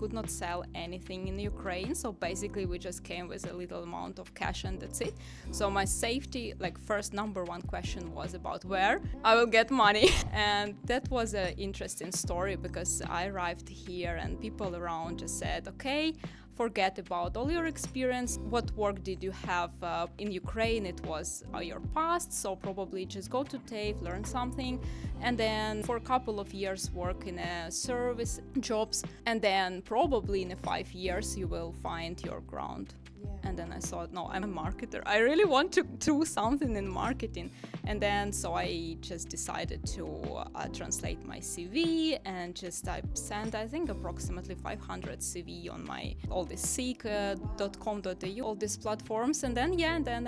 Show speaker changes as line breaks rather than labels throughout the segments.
could not sell anything in Ukraine. So basically we just came with a little amount of cash and that's it. So my safety, like first number one question was about where I will get money. And that was an interesting story because I arrived here and people around just said, okay, forget about all your experience. What work did you have in Ukraine? It was your past, so probably just go to TAFE, learn something, and then for a couple of years work in a service jobs, and then probably in 5 years you will find your ground. And then I thought, no, I'm a marketer. I really want to do something in marketing. And then so I just decided to translate my CV and just I sent, I think, approximately 500 CV on my all this seek.com.au, all these platforms. And then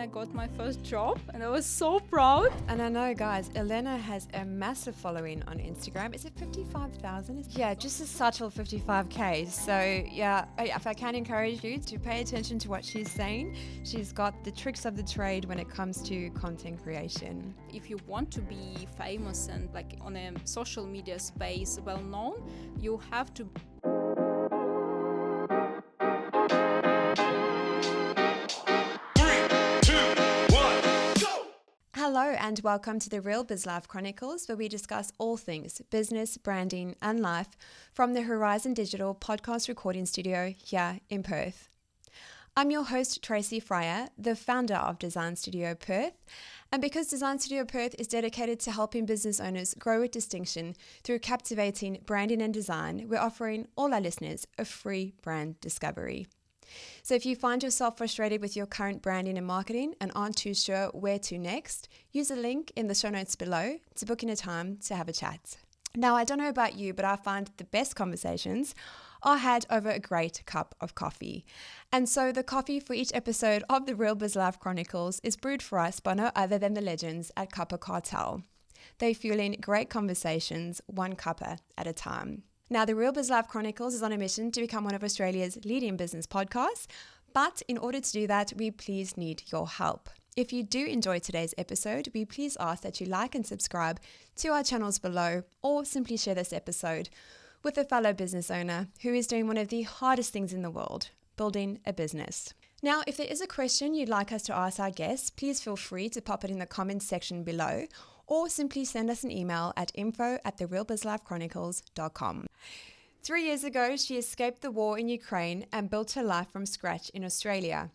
I got my first job and I was so proud.
And I know, guys, Elena has a massive following on Instagram. Is it 55,000? Yeah, just a subtle 55K. So yeah, if I can encourage you to pay attention to what she's saying, she's got the tricks of the trade when it comes to content creation.
If you want to be famous and like on a social media space well known, you have to
Hello and welcome to the Real Biz Life Chronicles, where we discuss all things business, branding and life from the Horizon Digital podcast recording studio here in Perth. I'm your host, Tracy Fryer, the founder of Design Studio Perth. And because Design Studio Perth is dedicated to helping business owners grow with distinction through captivating branding and design, we're offering all our listeners a free brand discovery. So if you find yourself frustrated with your current branding and marketing and aren't too sure where to next, use a link in the show notes below to book in a time to have a chat. Now, I don't know about you, but I find the best conversations are had over a great cup of coffee. And so the coffee for each episode of the Real Biz Life Chronicles is brewed for us by no other than the legends at Cuppa Cartel. They're fueling great conversations, one cuppa at a time. Now, the Real Biz Life Chronicles is on a mission to become one of Australia's leading business podcasts, but in order to do that, we please need your help. If you do enjoy today's episode, we please ask that you like and subscribe to our channels below, or simply share this episode with a fellow business owner who is doing one of the hardest things in the world, building a business. Now, if there is a question you'd like us to ask our guests, please feel free to pop it in the comments section below, or simply send us an email at info@therealbizlifechronicles.com. 3 years ago, she escaped the war in Ukraine and built her life from scratch in Australia.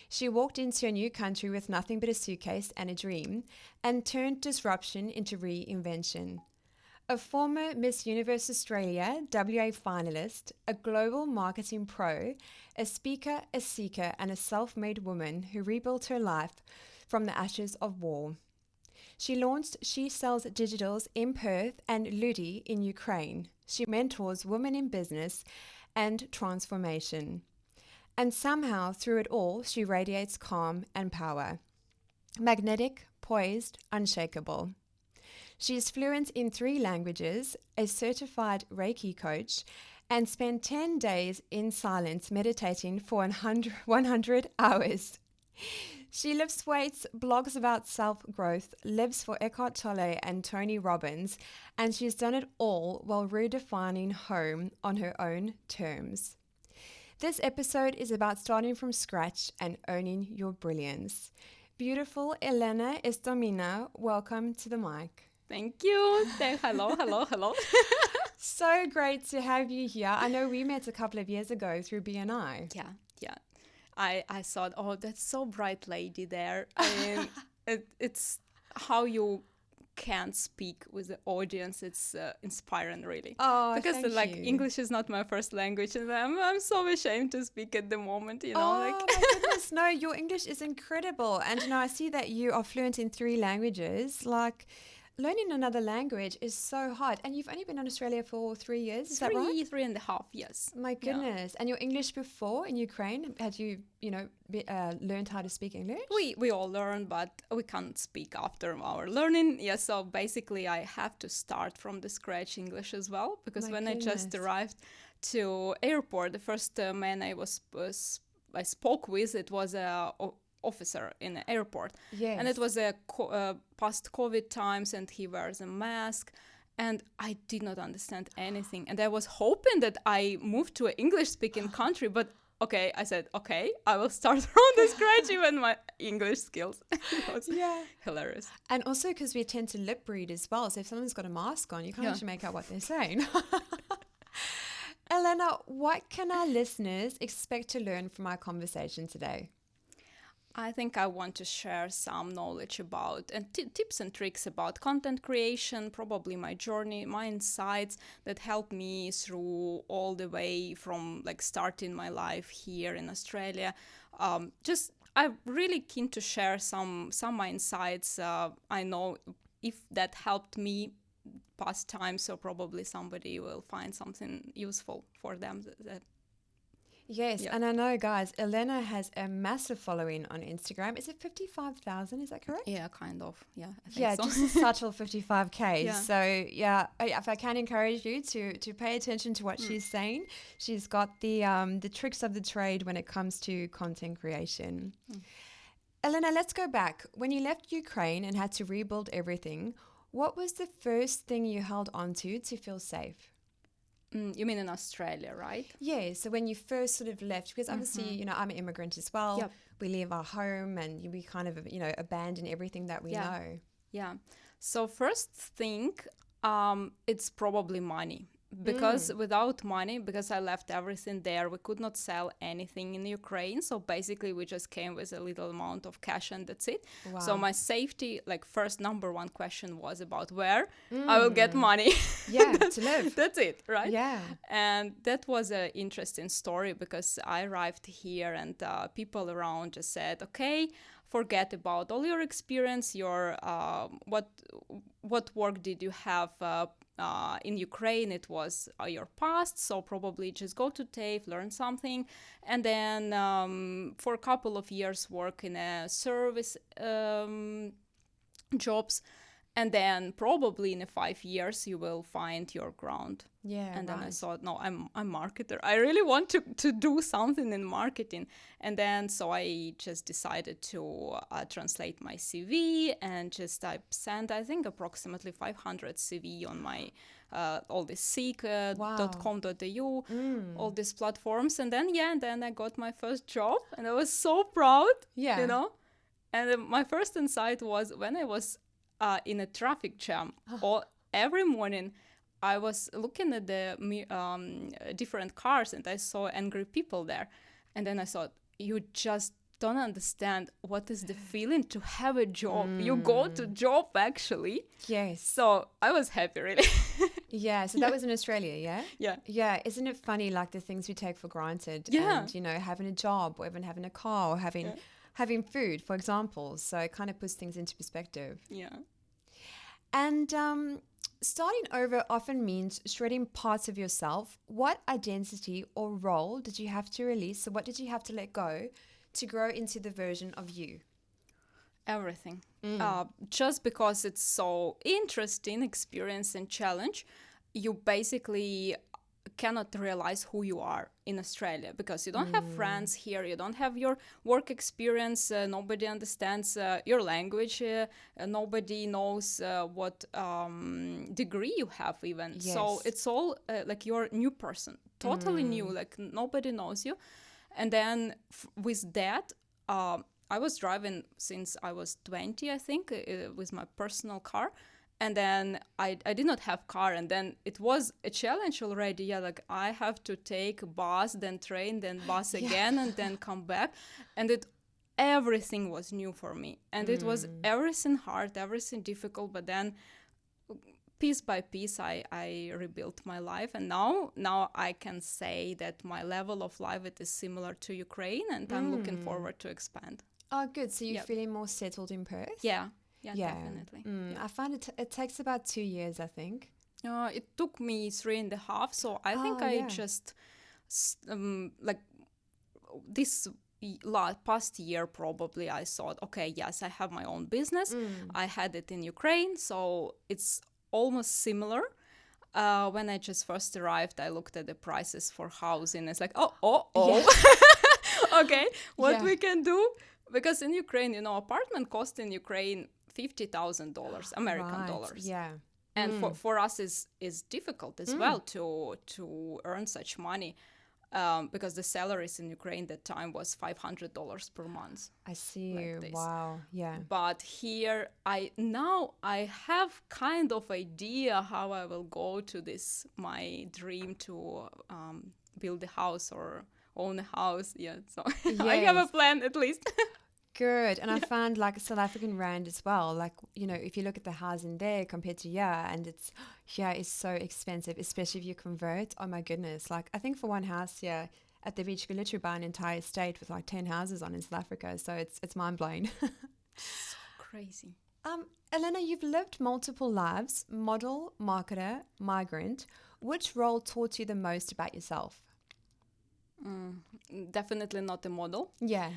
She walked into a new country with nothing but a suitcase and a dream, and turned disruption into reinvention. A former Miss Universe Australia WA finalist, a global marketing pro, a speaker, a seeker, and a self-made woman who rebuilt her life from the ashes of war. She launched She Sells Digitals in Perth and Ludi in Ukraine. She mentors women in business and transformation. And somehow, through it all, she radiates calm and power. Magnetic, poised, unshakable. She is fluent in 3 languages, a certified Reiki coach, and spent 10 days in silence meditating for 100 hours. She lifts weights, blogs about self-growth, lives for Eckhart Tolle and Tony Robbins, and she's done it all while redefining home on her own terms. This episode is about starting from scratch and owning your brilliance. Beautiful Elena Istomina, welcome to the mic.
Thank you. Hello.
So great to have you here. I know we met a couple of years ago through BNI.
Yeah. I thought, oh, that's so bright lady there. I mean, it's how you can speak with the audience. It's inspiring, really.
Oh,
because
thank you.
English is not my first language, and I'm so ashamed to speak at the moment.
My goodness, no, your English is incredible, and I see that you are fluent in 3 languages. Like, learning another language is so hard, and you've only been in Australia for 3 years. Is that right?
3.5 years.
My goodness, yeah. And your English before in Ukraine, had you learned how to speak English?
We all learn, but we can't speak after our learning. Yeah, so basically I have to start from the scratch English as well, because when I just arrived to airport, the first man I spoke with, it was a officer in the airport.
Yes.
And it was past COVID times, and he wears a mask. And I did not understand anything. And I was hoping that I moved to an English-speaking country, but okay, I said, okay, I will start from the scratch, even my English skills. It was hilarious.
And also because we tend to lip read as well. So if someone's got a mask on, you can't actually make out what they're saying. Elena, what can our listeners expect to learn from our conversation today?
I think I want to share some knowledge about and tips and tricks about content creation, probably my journey, my insights that helped me through all the way from like starting my life here in Australia. I'm really keen to share some my insights. I know if that helped me past time, so probably somebody will find something useful for them.
Yes, and I know, guys, Elena has a massive following on Instagram. Is it 55,000? Is that correct?
Yeah, kind of. Yeah, I think so.
Just a subtle 55K.
Yeah.
So, if I can encourage you to pay attention to what she's saying, she's got the tricks of the trade when it comes to content creation. Elena, let's go back. When you left Ukraine and had to rebuild everything, what was the first thing you held on to feel safe?
You mean in Australia, right?
Yeah, so when you first sort of left, because obviously, I'm an immigrant as well.
Yep.
We leave our home and we kind of, abandon everything that we know.
Yeah. So first thing, it's probably money. Because without money, because I left everything there, we could not sell anything in Ukraine. So basically, we just came with a little amount of cash and that's it.
Wow.
So my safety, like first number one question was about where I will get money.
Yeah, to live.
That's it, right?
Yeah.
And that was an interesting story because I arrived here and people around just said, okay, forget about all your experience, your what work did you have in Ukraine. It was your past, so probably just go to TAFE, learn something, and then for a couple of years work in a service jobs, and then probably in 5 years you will find your ground.
Yeah.
And then I thought, no, I'm a marketer. I really want to do something in marketing. And then so I just decided to translate my CV and I sent, I think, approximately 500 CV on my all this seek.com.au, all these platforms. And then I got my first job and I was so proud, And my first insight was when I was in a traffic jam every morning, I was looking at the different cars and I saw angry people there. And then I thought, you just don't understand what is the feeling to have a job. You go to job, actually.
Yes.
So I was happy, really.
Yeah. So that was in Australia, yeah?
Yeah.
Yeah. Isn't it funny, like the things we take for granted?
Yeah.
And, having a job or even having a car or having food, for example. So it kind of puts things into perspective.
Yeah.
And starting over often means shredding parts of yourself. What identity or role did you have to release? So what did you have to let go to grow into the version of you?
Everything. Just because it's so interesting experience and challenge, you basically cannot realize who you are in Australia because you don't have friends here, you don't have your work experience, nobody understands your language, nobody knows what degree you have even.
Yes.
So it's all like you're a new person, totally new, like nobody knows you. And then with that, I was driving since I was 20, I think, with my personal car. And then I did not have car, and then it was a challenge already. Yeah, like I have to take bus, then train, then bus again, and then come back. And everything was new for me. And it was everything hard, everything difficult. But then piece by piece, I rebuilt my life. And now I can say that my level of life, it is similar to Ukraine, and I'm looking forward to expand.
Oh, good. So you're feeling more settled in Perth?
Yeah. Yeah, definitely.
I find it takes about 2 years, I think.
It took me 3.5, so I think I just like this past year probably I thought, okay, yes, I have my own business. I had it in Ukraine, so it's almost similar. When I just first arrived, I looked at the prices for housing. It's like, okay, what we can do? Because in Ukraine, apartment cost in Ukraine $50,000 American dollars.
Yeah.
and for us is difficult as well to earn such money, because the salaries in Ukraine that time was $500 per month.
I see.
Like this.
Wow. Yeah.
But here I have kind of idea how I will go to this my dream to build a house or own a house. Yeah, so I have a plan at least.
Good. And I found like South African rand as well. Like, you know, if you look at the housing there compared to and it's so expensive, especially if you convert. Oh my goodness. Like I think for one house, at the beach, you could literally buy an entire estate with like 10 houses on in South Africa. So it's mind blowing.
So crazy.
Elena, you've lived multiple lives, model, marketer, migrant. Which role taught you the most about yourself?
Definitely not a model.
Yeah.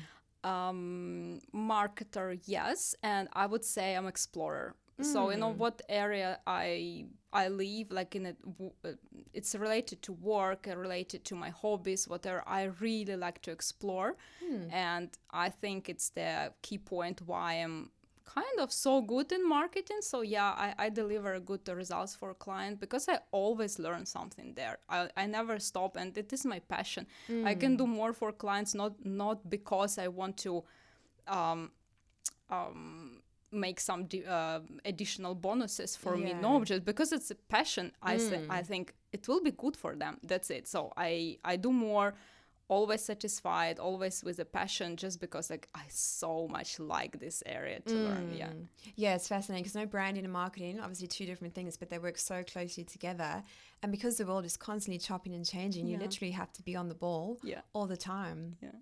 Marketer, yes, and I would say I'm explorer. So what area I live, like it's related to work, related to my hobbies, whatever. I really like to explore, and I think it's the key point why I'm kind of so good in marketing. So I deliver good results for a client because I always learn something there. I never stop, and it is my passion. I can do more for clients, not because I want to make some additional bonuses for me. No, just because it's a passion. I think it will be good for them. That's it. So I do more, always satisfied, always with a passion, just because like I so much like this area to learn.
Yeah, it's fascinating because branding and marketing, obviously two different things, but they work so closely together. And because the world is constantly chopping and changing, you literally have to be on the ball all the time.
Yeah.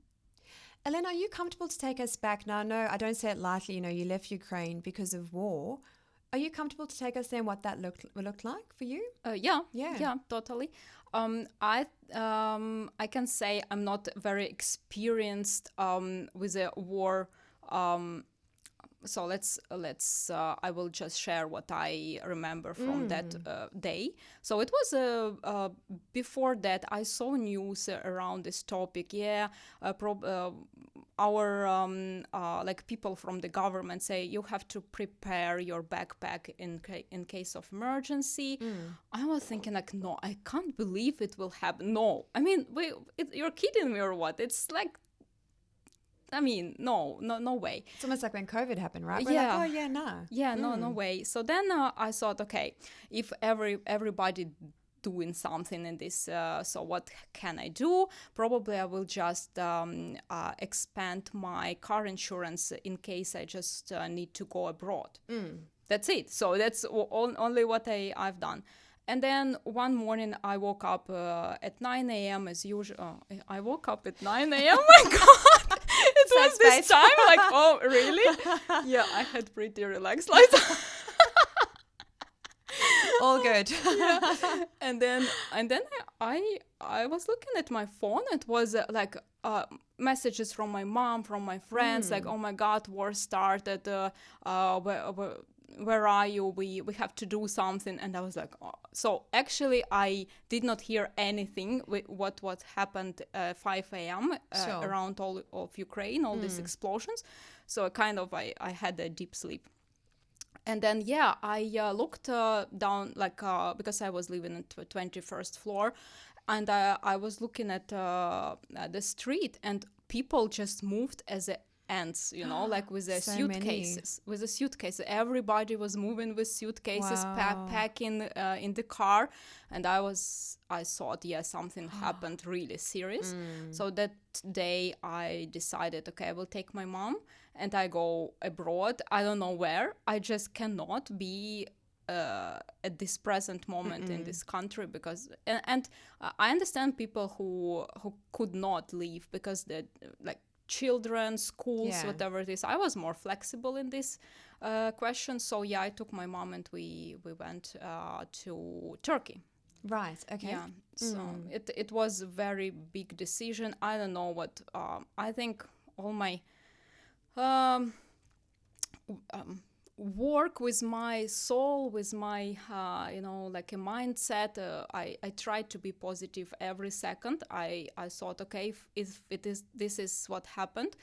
Elena, are you comfortable to take us back? Now, no, I don't say it lightly, you left Ukraine because of war. Are you comfortable to take us there and what that looked like for you?
Yeah, totally. I can say I'm not very experienced with a war. So let's I will just share what I remember from that day. So it was before that I saw news around this topic. Our like people from the government say you have to prepare your backpack in case of emergency. I was thinking like, no, I can't believe it will happen. No, I mean, you're kidding me or what? It's like, I mean, no way.
It's almost like when COVID happened, right?
No way. So then I thought, okay, if everybody doing something in this, so what can I do? Probably I will just expand my car insurance in case I just need to go abroad. That's it. So that's only what I've done. And then one morning I woke up at 9 a.m. as usual. I woke up at 9 a.m. Oh my God. It was this time like, oh, really? Yeah, I had pretty relaxed life.
All good.
And then I was looking at my phone. It was like messages from my mom, from my friends, like, oh my God, war started. Where are you? We have to do something. And I was like, oh. So actually I did not hear anything with what happened 5 a.m. Around all of Ukraine, all these explosions. So I had a deep sleep. And then, I looked down, like, because I was living at the 21st floor, and I was looking at the street, and people just moved as ants, like with the suitcases. With the suitcases, everybody was moving with suitcases, packing in the car, and I thought, something happened really serious. So that day, I decided, okay, I will take my mom and I go abroad. I don't know where. I just cannot be at this present moment in this country because and I understand people who could not leave because the like children, schools, whatever it is. I was more flexible in this question. So I took my mom and we went to Turkey.
Right. Okay.
Yeah. So it was a very big decision. I don't know what. work with my soul, with my, like a mindset. I tried to be positive every second. I thought, okay, if this is what happened,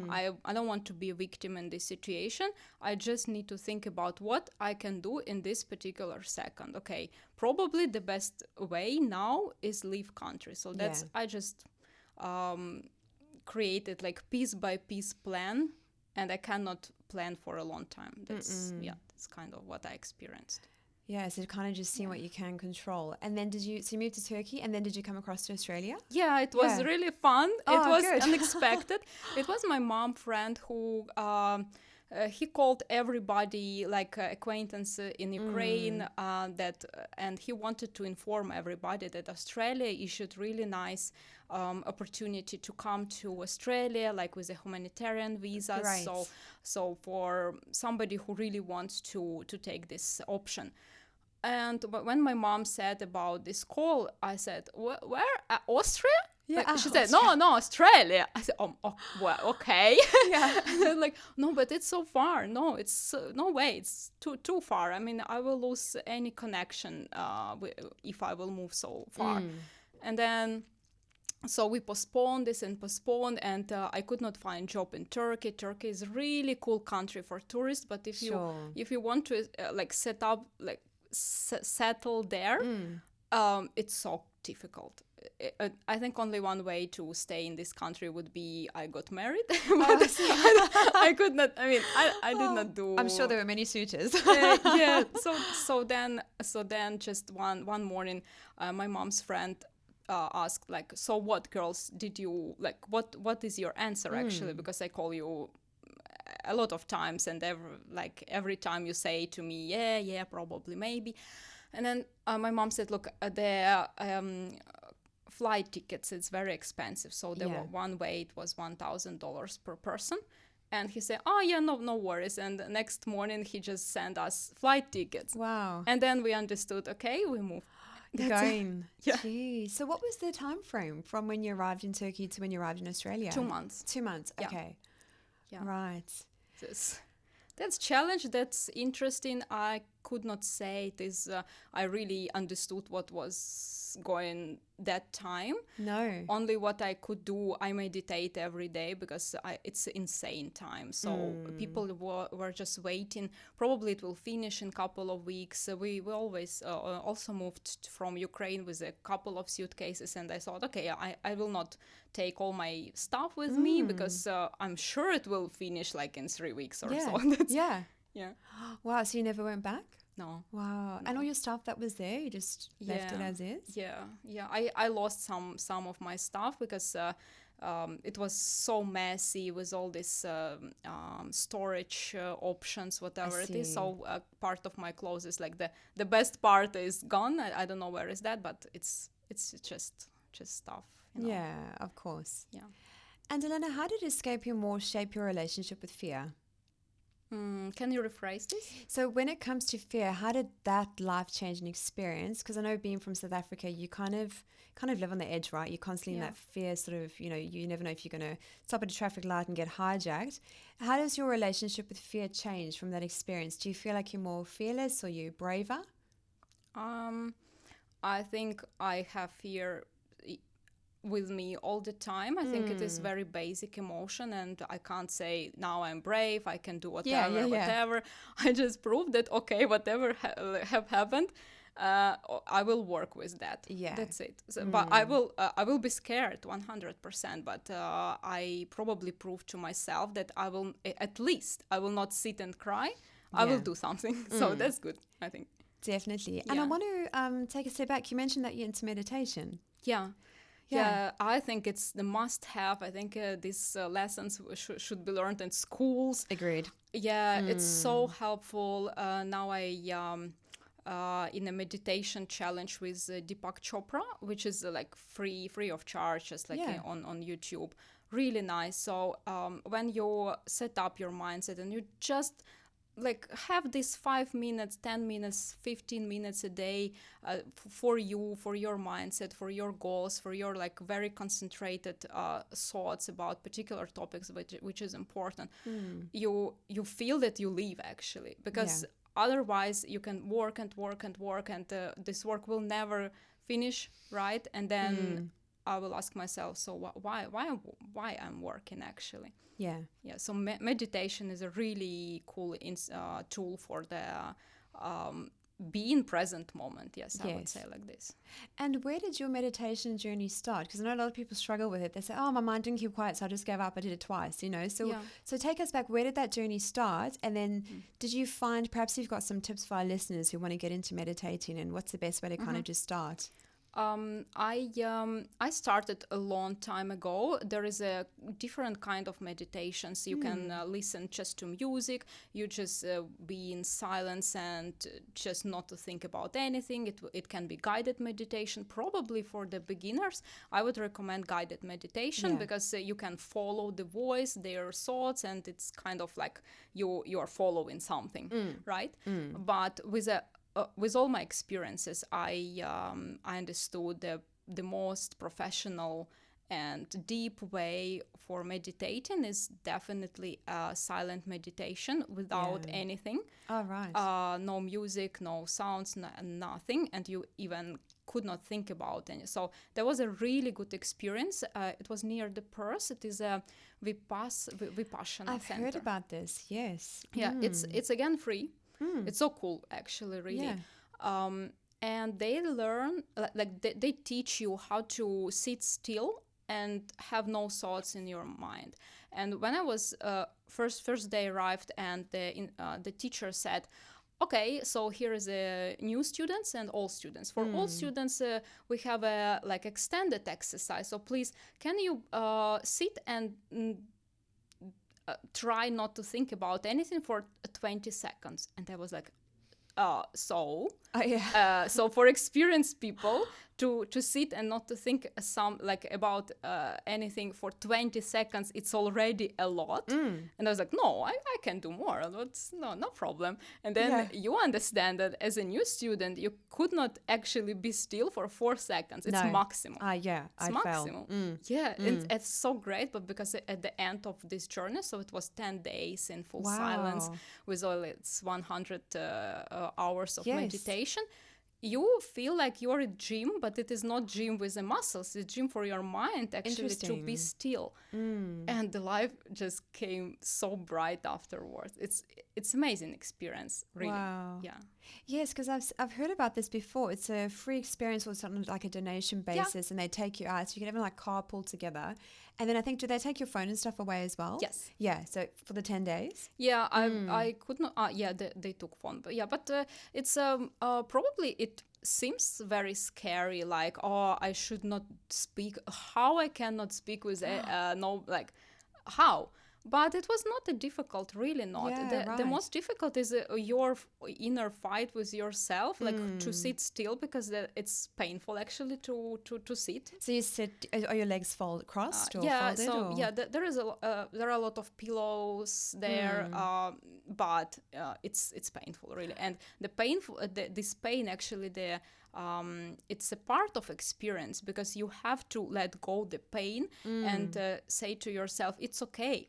I don't want to be a victim in this situation. I just need to think about what I can do in this particular second. Okay, probably the best way now is leave country. So that's, I just created like piece by piece plan, and I cannot plan for a long time. That's kind of what I experienced.
Yeah, so kind of just seeing what you can control. And then so you moved to Turkey, and then did you come across to Australia?
Yeah, it was really fun.
Oh,
it was
good.
unexpected. It was my mom friend who he called everybody, like acquaintance in Ukraine, and he wanted to inform everybody that Australia issued really nice opportunity to come to Australia, like with a humanitarian visa.
Right.
So for somebody who really wants to take this option. And when my mom said about this call, I said, where? Austria?
Yeah,
Like, she said, no, Australia. I said, well, okay.
Yeah.
Like, no, but it's so far. No, it's no way. It's too far. I mean, I will lose any connection if I will move so far. And then, so we postponed, and I could not find job in Turkey. Turkey is a really cool country for tourists, but if you want to like set up, like settle there, it's so difficult. I think only one way to stay in this country would be I got married. I could not. I mean, I did not do.
I'm sure there were many suitors.
Yeah. So then just one morning, my mom's friend asked, like, so what, girls, did you like? What is your answer actually? Because I call you a lot of times, and every time you say to me, yeah, probably, maybe. And then my mom said, look, the flight tickets, it's very expensive. So there were one way it was $1,000 per person. And he said, oh yeah, no worries. And the next morning he just sent us flight tickets.
Wow.
And then we understood, okay, we moved.
Going.
Yeah.
Jeez. So what was the time frame from when you arrived in Turkey to when you arrived in Australia?
2 months.
2 months.
Yeah.
Okay.
Yeah.
Right.
That's challenge. That's interesting. I could not say it is. I really understood what was going that time.
No.
Only what I could do, I meditate every day because it's insane time. So people were just waiting. Probably it will finish in a couple of weeks. We always also moved from Ukraine with a couple of suitcases, and I thought, okay, I will not take all my stuff with me because I'm sure it will finish like in 3 weeks or so.
Yeah.
Yeah.
Wow. So you never went back?
No.
Wow.
No.
And all your stuff that was there, you just left it as is?
Yeah. I lost some of my stuff because it was so messy with all these storage options, whatever it is. So part of my clothes is like the best part is gone. I don't know where is that, but it's just stuff. You know?
Yeah, of course.
Yeah.
And Elena, how did escaping more shape your relationship with fear?
Can you rephrase this?
So when it comes to fear, how did that life-changing experience, because I know being from South Africa, you kind of live on the edge, right? You're constantly in that fear sort of, you never know if you're going to stop at a traffic light and get hijacked. How does your relationship with fear change from that experience? Do you feel like you're more fearless or you're braver?
I think I have fear with me all the time. I think it is very basic emotion, and I can't say now I'm brave, I can do whatever. I just prove that, okay, whatever have happened, I will work with that.
Yeah,
that's it. So, but I will be scared 100%. But I probably prove to myself that I will not sit and cry. I will do something. So that's good, I think.
Definitely. And I want to take a step back. You mentioned that you're into meditation.
Yeah, I think it's the must-have. I think these lessons should be learned in schools.
Agreed.
Yeah, it's so helpful. Now I in a meditation challenge with Deepak Chopra, which is like free of charge, just like on YouTube. Really nice. So when you set up your mindset and you just like have this 5 minutes, 10 minutes, 15 minutes a day for you, for your mindset, for your goals, for your like very concentrated thoughts about particular topics, which is important. You feel that you live actually, because otherwise you can work and work and work, and this work will never finish, right? And then I will ask myself, so why I'm working actually?
Yeah.
So meditation is a really cool tool for the be in present moment. Yes, I would say like this.
And where did your meditation journey start? Because I know a lot of people struggle with it. They say, oh, my mind didn't keep quiet, so I just gave up. I did it twice, you know. So take us back. Where did that journey start? And then did you find, perhaps you've got some tips for our listeners who want to get into meditating, and what's the best way to kind of just start?
I started a long time ago. There is a different kind of meditations. You can listen just to music. You just be in silence and just not to think about anything. It can be guided meditation. Probably for the beginners, I would recommend guided meditation because you can follow the voice, their thoughts, and it's kind of like you are following something, right? But with all my experiences, I understood the most professional and deep way for meditating is definitely silent meditation without anything.
Oh, right.
No music, no sounds, nothing, and you even could not think about any. So that was a really good experience. It was near the Perth. It is a Vipassana
I've
center.
heard about this, yes.
Yeah, it's again free. It's so cool, actually, really. And they learn, they teach you how to sit still and have no thoughts in your mind. And when I was first day arrived, and the teacher said, okay, so here is new students and all students. For all students, we have a like extended exercise. So please, can you sit and try not to think about anything for 20 seconds. And I was like, so for experienced people to sit and not to think about anything for 20 seconds, it's already a lot. And I was like, no, I can do more. That's no problem. And then you understand that as a new student, you could not actually be still for 4 seconds. It's maximum.
It's
maximum. And it's so great. But because at the end of this journey, so it was 10 days in full silence with all its 100 hours of meditation, you feel like you're at gym, but it is not gym with the muscles. It's gym for your mind, actually, to be still. And the life just came so bright afterwards. It's amazing experience, really.
Wow.
Yeah.
Yes, because I've heard about this before. It's a free experience or something like a donation basis, and they take you out. So you can even like carpool together. And then I think, do they take your phone and stuff away as well?
Yes.
Yeah. So for the 10 days.
Yeah, I could not. They took phone, but it's probably it seems very scary. Like, I should not speak. How I cannot speak with how? But it was not a difficult, really not. The most difficult is your inner fight with yourself, like to sit still, because it's painful actually to sit.
So you sit, are your legs crossed or folded?
There are a lot of pillows there, but it's painful really. And this pain actually, it's a part of experience, because you have to let go the pain and say to yourself, it's okay.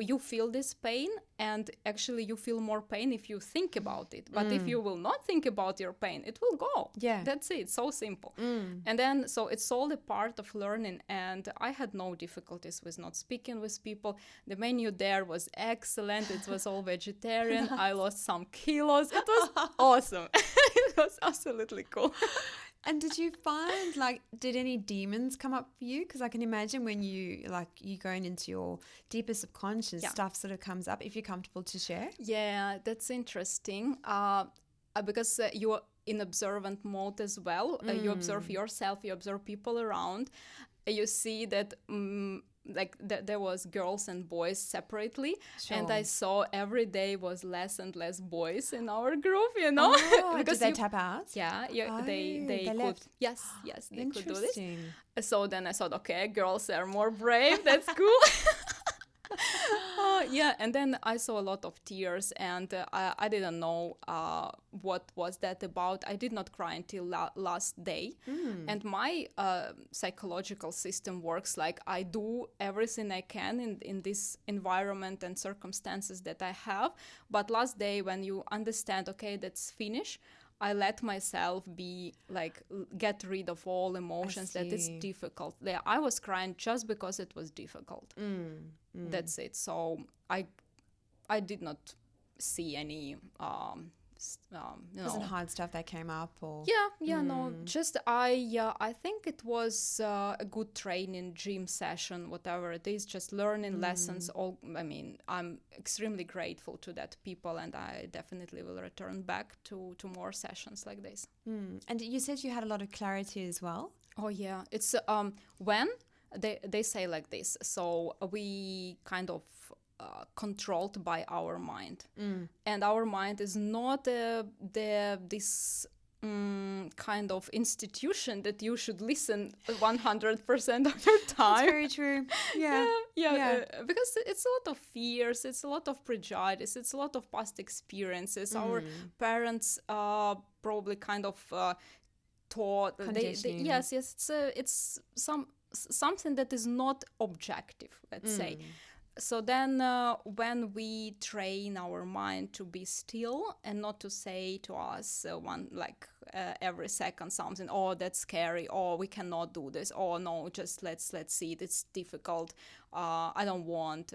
You feel this pain, and actually you feel more pain if you think about it. But if you will not think about your pain, it will go. Yeah. That's it. So simple. And then, so it's all a part of learning. And I had no difficulties with not speaking with people. The menu there was excellent. It was all vegetarian. I lost some kilos. It was awesome. It was absolutely cool.
And did you find, did any demons come up for you? Because I can imagine when you going into your deeper subconscious, stuff sort of comes up, if you're comfortable to share.
Yeah, that's interesting. Because you're in observant mode as well. You observe yourself, you observe people around. You see that there was girls and boys separately, and I saw every day was less and less boys in our group, you know.
Because did they tap out?
Yeah, they could.
Left.
Yes, they could do this. So then I thought, okay, girls are more brave. That's cool. Yeah, and then I saw a lot of tears, and I didn't know what was that about. I did not cry until last day, and my psychological system works like I do everything I can in this environment and circumstances that I have, but last day when you understand, okay, that's finished, I let myself be like get rid of all emotions that it's difficult. Yeah, I was crying just because it was difficult. That's it. So I did not see any
Wasn't hard stuff that came up or
no, just I think it was a good training gym session, whatever it is, just learning lessons. I mean, I'm extremely grateful to that people, and I definitely will return back to more sessions like this.
And you said you had a lot of clarity as well.
Oh yeah, it's when they say like this, so we kind of controlled by our mind, and our mind is not this kind of institution that you should listen 100% of your time.
That's very true. Yeah.
Because it's a lot of fears, it's a lot of prejudice, it's a lot of past experiences. Our parents probably kind of taught. Yes, it's something that is not objective, let's say. So then when we train our mind to be still and not to say to us every second something, oh, that's scary, oh, we cannot do this, oh, no, just let's see it, it's difficult, I don't want,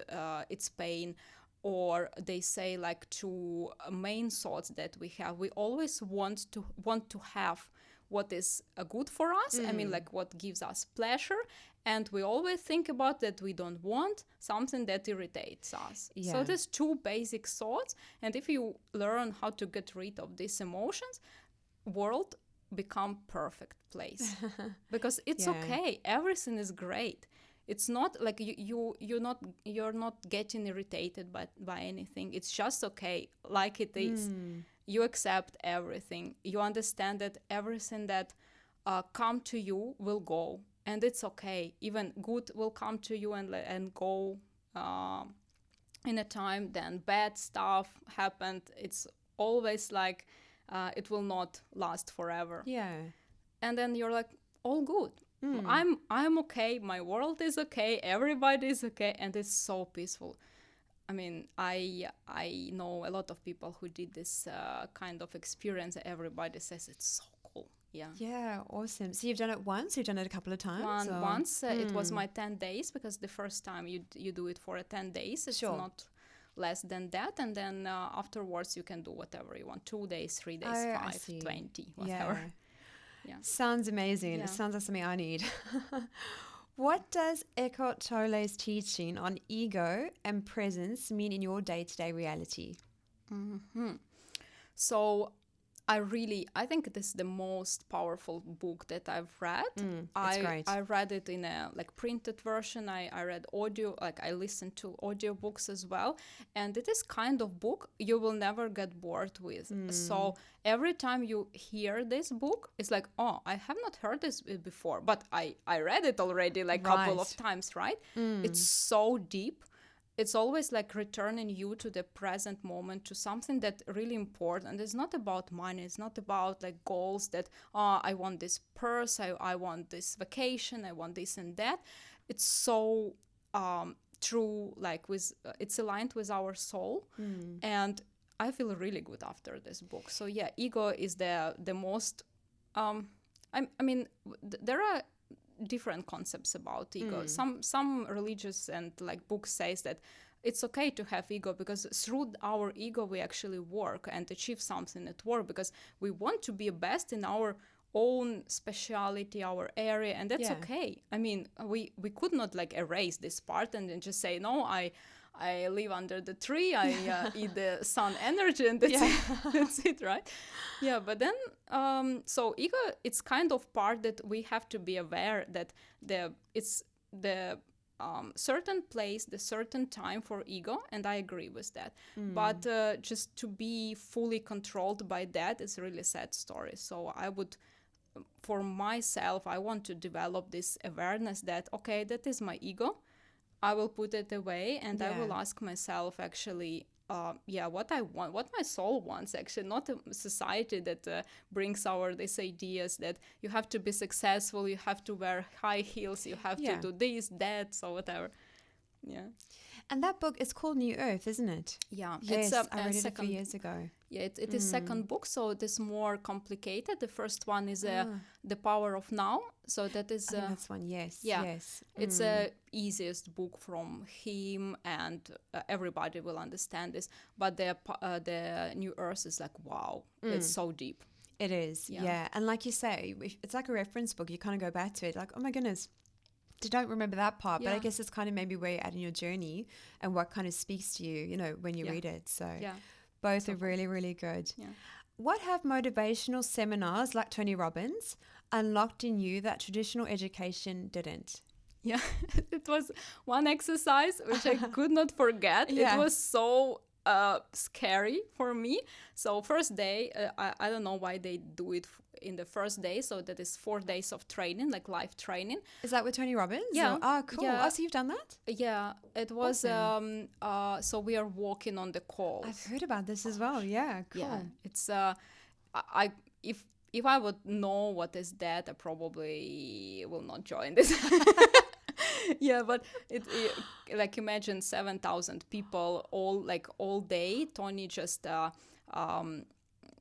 it's pain. Or they say like two main thoughts that we have. We always want to have what is good for us. I mean, like what gives us pleasure. And we always think about that we don't want something that irritates us.
Yeah.
So there's two basic thoughts. And if you learn how to get rid of these emotions, world become perfect place. Because it's okay. Everything is great. It's not like you're not getting irritated by anything. It's just okay, like it is. You accept everything. You understand that everything that come to you will go, and it's okay. Even good will come to you and go in a time. Then bad stuff happened. It's always like it will not last forever.
Yeah.
And then you're like, all good. I'm okay. My world is okay. Everybody is okay, and it's so peaceful. I mean, I know a lot of people who did this kind of experience. Everybody says it's so cool. Yeah.
Yeah, awesome. So you've done it once? You've done it a couple of times?
Once. It was my 10 days, because the first time you do it for 10 days. It's not less than that. And then afterwards you can do whatever you want. 2 days, 3 days, 5, 20, whatever. Yeah.
Sounds amazing.
Yeah.
It sounds like something I need. What does Eckhart Tolle's teaching on ego and presence mean in your day-to-day reality?
So I think this is the most powerful book that I've read.
It's great.
I read it in a printed version. I read audio, I listened to audiobooks as well. And it is kind of book you will never get bored with. So every time you hear this book, it's like, oh, I have not heard this before, but I read it already couple of times, right? It's so deep. It's always returning you to the present moment, to something that really important. It's not about money. It's not about goals that, I want this purse, I want this vacation, I want this and that. It's so true, it's aligned with our soul. And I feel really good after this book. So yeah, ego is the most, there are different concepts about ego. Some religious and books says that it's okay to have ego, because through our ego we actually work and achieve something at work, because we want to be best in our own speciality, our area, and that's okay. I mean, we could not erase this part and then just say, no, I live under the tree, I eat the sun energy, and that's it. That's it, right? Yeah, but then, so ego, it's kind of part that we have to be aware that it's the certain place, the certain time for ego, and I agree with that. But just to be fully controlled by that is really a sad story. So I would, for myself, I want to develop this awareness that, okay, that is my ego. I will put it away, and I will
Yeah.
ask myself actually, what I want, what my soul wants, actually, not a society that brings our these ideas that you have to be successful, you have to wear high heels, you have to
Yeah.
do this, that, so whatever. Yeah.
And that book is called New Earth, isn't it?
Yeah, it's
Yes, I
a
read it a few
second.
years ago.
Yeah, it is second book, so it is more complicated. The first one is
Ah,
The Power of Now. So that is,
I think that's one. Yes,
yeah,
yes.
it's a easiest book from him, and everybody will understand this. But the New Earth is like, wow, it's so deep.
It is,
Yeah.
yeah. And like you say, it's like a reference book. You kind of go back to it like, oh my goodness, I don't remember that part. But I
Yeah.
guess it's kind of maybe where you're at in your journey and what kind of speaks to you, when you
Yeah.
read it. So
Yeah,
both
so
are
cool.
really, really good.
Yeah.
What have motivational seminars like Tony Robbins unlocked in you that traditional education didn't?
Yeah, it was one exercise which I could not forget.
Yeah.
It was so scary for me. So first day, I don't know why they do it in the first day. So that is 4 days of training, like live training.
Is that with Tony Robbins?
Yeah.
Or- oh, cool.
Yeah.
Oh, so you've done that?
Yeah, it was.
Awesome.
So we are walking on the calls.
I've heard about this as well. Yeah, cool.
Yeah, it's I if I would know what is that, I probably will not join this. Yeah, but like imagine 7,000 people all day. Tony just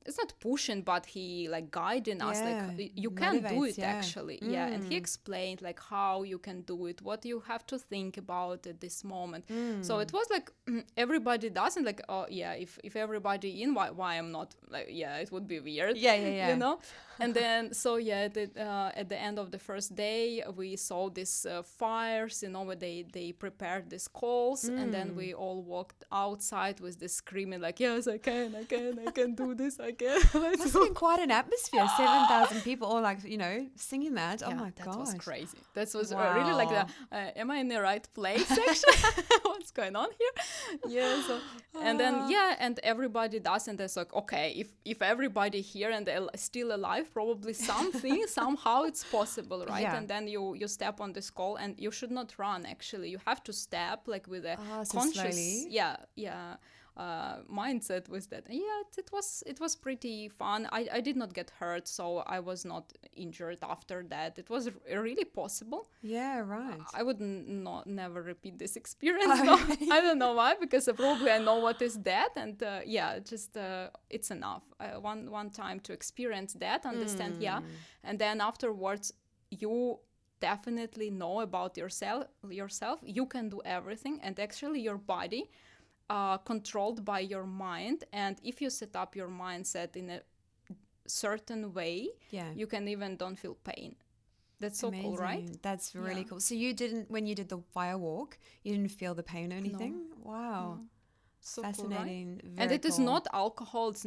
it's not pushing, but he like guiding us,
Yeah,
like you can do
motivates,
it
yeah.
actually. Yeah, and he explained like how you can do it, what you have to think about at this moment. So it was like everybody doesn't like, oh yeah, if everybody in, why I'm not, like, yeah, it would be weird.
Yeah.
You know. And then so yeah, at the end of the first day we saw these fires, where they prepared these calls, and then we all walked outside with this screaming like, yes, I can do this, I can.
Must have been quite an atmosphere. 7,000 people all like, singing that. Oh
Yeah,
my
that
gosh.
was crazy. That was
Wow.
really like am I in the right place actually? What's going on here? Yeah, so and then and everybody does, and it's like, okay, if everybody here and they're still alive, probably something somehow it's possible, right?
Yeah.
And then you step on this call, and you should not run actually. You have to step like with a
So
conscious
slowly.
mindset with that. Yeah, it was pretty fun. I did not get hurt, so I was not injured after that. It was really possible.
Yeah, right.
I would never repeat this experience. No. I don't know why, because probably I know what is that, and just it's enough. One time to experience that, understand, and then afterwards you definitely know about yourself. You can do everything, and actually your body controlled by your mind, and if you set up your mindset in a certain way, you can even don't feel pain. That's so cool, right?
Amazing. That's really
Yeah.
cool. So you didn't, when you did the fire walk, you didn't feel the pain or anything? Wow.
So
Fascinating.
cool, right? And
Very
it is
cool.
not alcohol, it's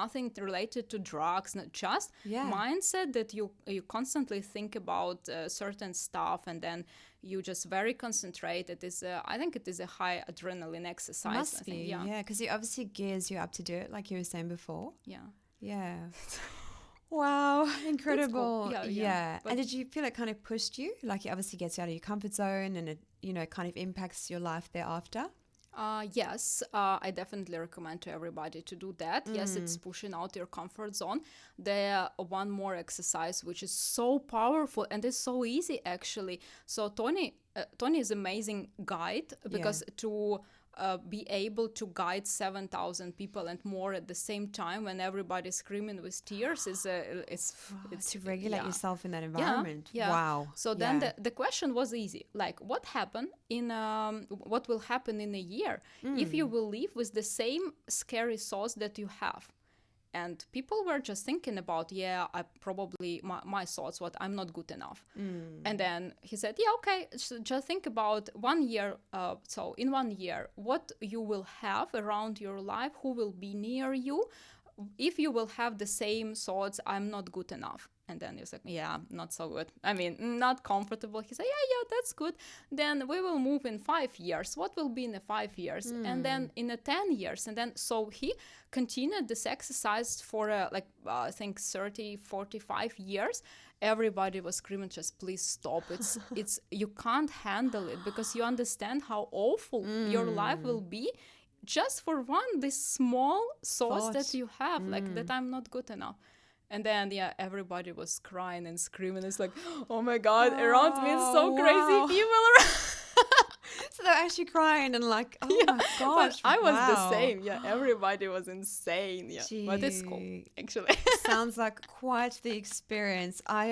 nothing related to drugs, not just mindset that you constantly think about certain stuff, and then you just very concentrate. It is I think it is a high adrenaline exercise.
Must
I
be,
think.
yeah, because it obviously gears you up to do it, like you were saying before.
Yeah.
Yeah. Wow, incredible.
Yeah.
And did you feel it kind of pushed you? Like it obviously gets you out of your comfort zone, and it, kind of impacts your life thereafter?
Yes, I definitely recommend to everybody to do that. Yes, it's pushing out your comfort zone. There one more exercise which is so powerful and it's so easy actually. So Tony is amazing guide, because to be able to guide 7,000 people and more at the same time when everybody's screaming with tears is it's
to regulate yourself in that environment.
Yeah.
Wow.
So then the question was easy, like what will happen in a year if you will live with the same scary thoughts that you have? And people were just thinking about, I probably, my thoughts, what I'm not good enough. And then he said, okay, so just think about 1 year. So in 1 year, what you will have around your life, who will be near you, if you will have the same thoughts, I'm not good enough. And then he's like, not so good. I mean, not comfortable. He said, that's good. Then we will move in 5 years. What will be in the 5 years? And then in the 10 years. And then, so he continued this exercise for I think 30, 45 years. everybody was screaming, just please stop. It's you can't handle it, because you understand how awful your life will be just for this small thought that you have, like that I'm not good enough. And then, everybody was crying and screaming. It's like, oh my God, around me it's so crazy people around.
So they're actually crying and like, oh my gosh,
I was the same. Yeah, everybody was insane. Yeah, but it's cool, actually.
Sounds like quite the experience. I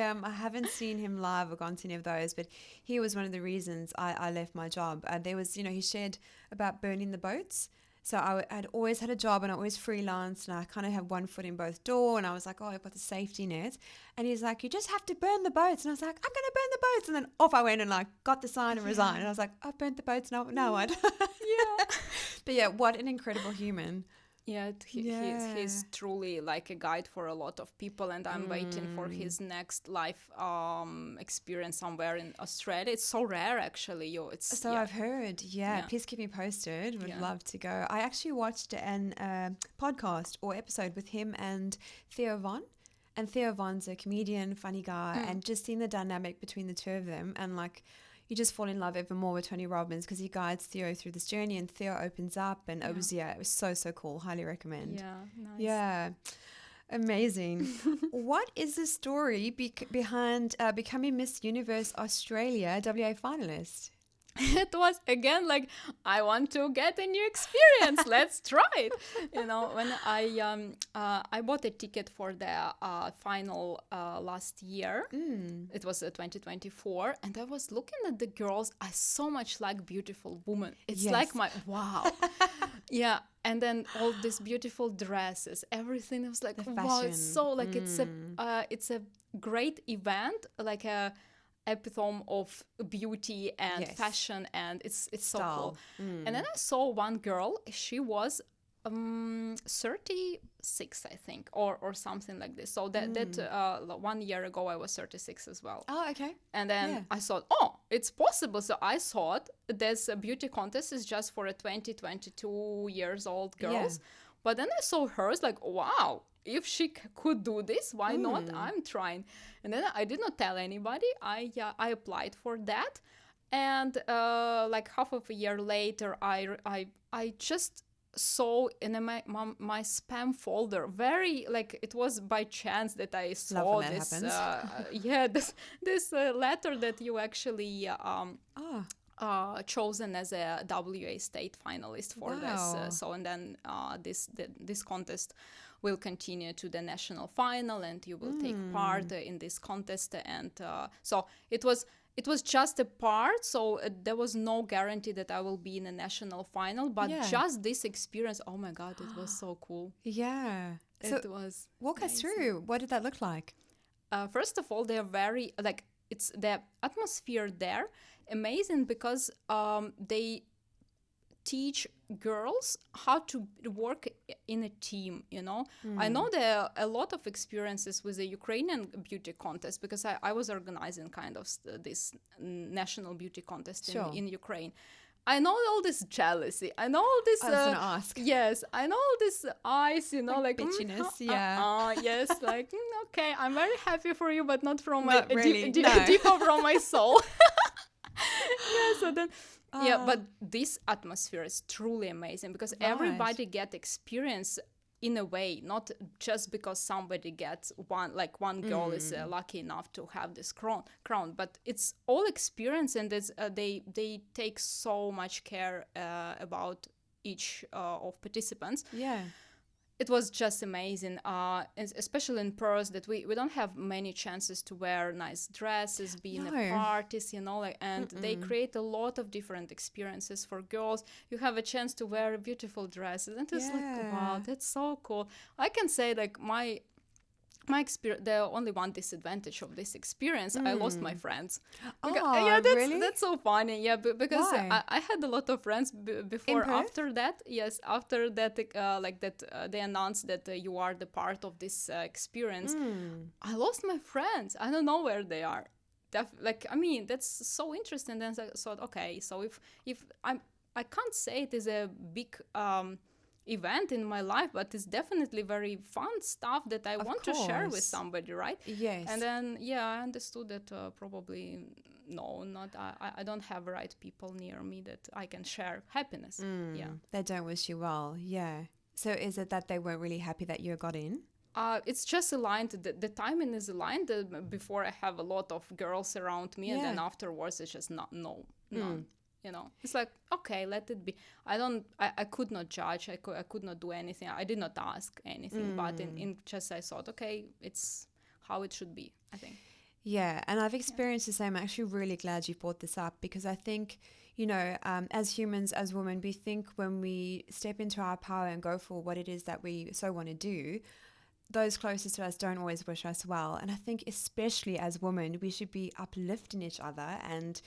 haven't seen him live or gone to any of those, but he was one of the reasons I left my job. There was, he shared about burning the boats. So I'd always had a job and I always freelanced, and I kind of had one foot in both door, and I was like, oh, I've got the safety net. And he's like, you just have to burn the boats. And I was like, I'm going to burn the boats. And then off I went and like got the sign and resigned. And I was like, I've burnt the boats. Now what?
Yeah.
But yeah, what an incredible human.
Yeah, he's truly like a guide for a lot of people, and I'm waiting for his next life experience somewhere in Australia. It's so rare, actually.
I've heard. Yeah, please keep me posted. Would love to go. I actually watched an podcast or episode with him and Theo Von. And Theo Von's a comedian, funny guy, and just seeing the dynamic between the two of them, and like, you just fall in love even more with Tony Robbins because he guides Theo through this journey, and Theo opens up, and it was so cool. Highly recommend.
Yeah, nice.
Yeah, amazing. What is the story behind becoming Miss Universe Australia WA finalist?
It was again like, I want to get a new experience. Let's try it. When I bought a ticket for the final last year. It was 2024, and I was looking at the girls. I so much like beautiful women. It's like my wow. Yeah, and then all these beautiful dresses, everything. I was like, wow, it's so like it's a great event, like a epitome of beauty and fashion, and it's so cool. And then I saw one girl. She was 36, I think, or something like this. So that 1 year ago I was 36 as well.
Oh, okay.
And then I thought, oh, it's possible. So I thought this beauty contest is just for a 22 years old girls. But then I saw hers, like, wow, if she could do this, why not? I'm trying. And then I did not tell anybody. I applied for that, and like half of a year later, I just saw in my spam folder, very like it was by chance that I saw this letter that you actually chosen as a WA state finalist for this. So and then this contest will continue to the national final, and you will take part in this contest. And so it was just a part, so there was no guarantee that I will be in a national final, but just this experience, oh my God, it was so cool.
Yeah.
So it was
walk
amazing.
Us through, what did that look like?
First of all, they're very, like, it's the atmosphere there, amazing, because they teach girls how to work in a team, I know there are a lot of experiences with the Ukrainian beauty contest, because I was organizing kind of this national beauty contest in Ukraine. I know all this jealousy. I know all this.
I was gonna ask.
Yes, I know all this eyes. Like
bitchiness.
Yes, like okay. I'm very happy for you, but not from
deeper
from my soul. So then. But this atmosphere is truly amazing, because everybody get experience in a way, not just because somebody gets one girl is lucky enough to have this crown, but it's all experience, and they take so much care about each of participants. It was just amazing, especially in Perth, that we don't have many chances to wear nice dresses, be in a parties, and they create a lot of different experiences for girls. You have a chance to wear beautiful dresses, and it's like, wow, that's so cool. I can say, like, my experience, the only one disadvantage of this experience, I lost my friends.
Really?
That's so funny. Because I had a lot of friends before. After that, they announced that you are the part of this experience. I lost my friends. I don't know where they are. That's so interesting. Then I thought, okay, so if I can't say it is a big event in my life, but it's definitely very fun stuff that I want to share with somebody, right?
Yes.
And then I understood that probably no, not I don't have right people near me that I can share happiness.
They don't wish you well. Yeah. So is it that they weren't really happy that you got in?
It's just aligned. The timing is aligned. Before I have a lot of girls around me, and then afterwards it's just none. It's like, okay, let it be. I could not judge. I could not do anything. I did not ask anything. But in just I thought, okay, it's how it should be, I think.
Yeah, and I've experienced the same. I'm actually really glad you brought this up, because I think, as humans, as women, we think when we step into our power and go for what it is that we so want to do, those closest to us don't always wish us well. And I think especially as women, we should be uplifting each other and,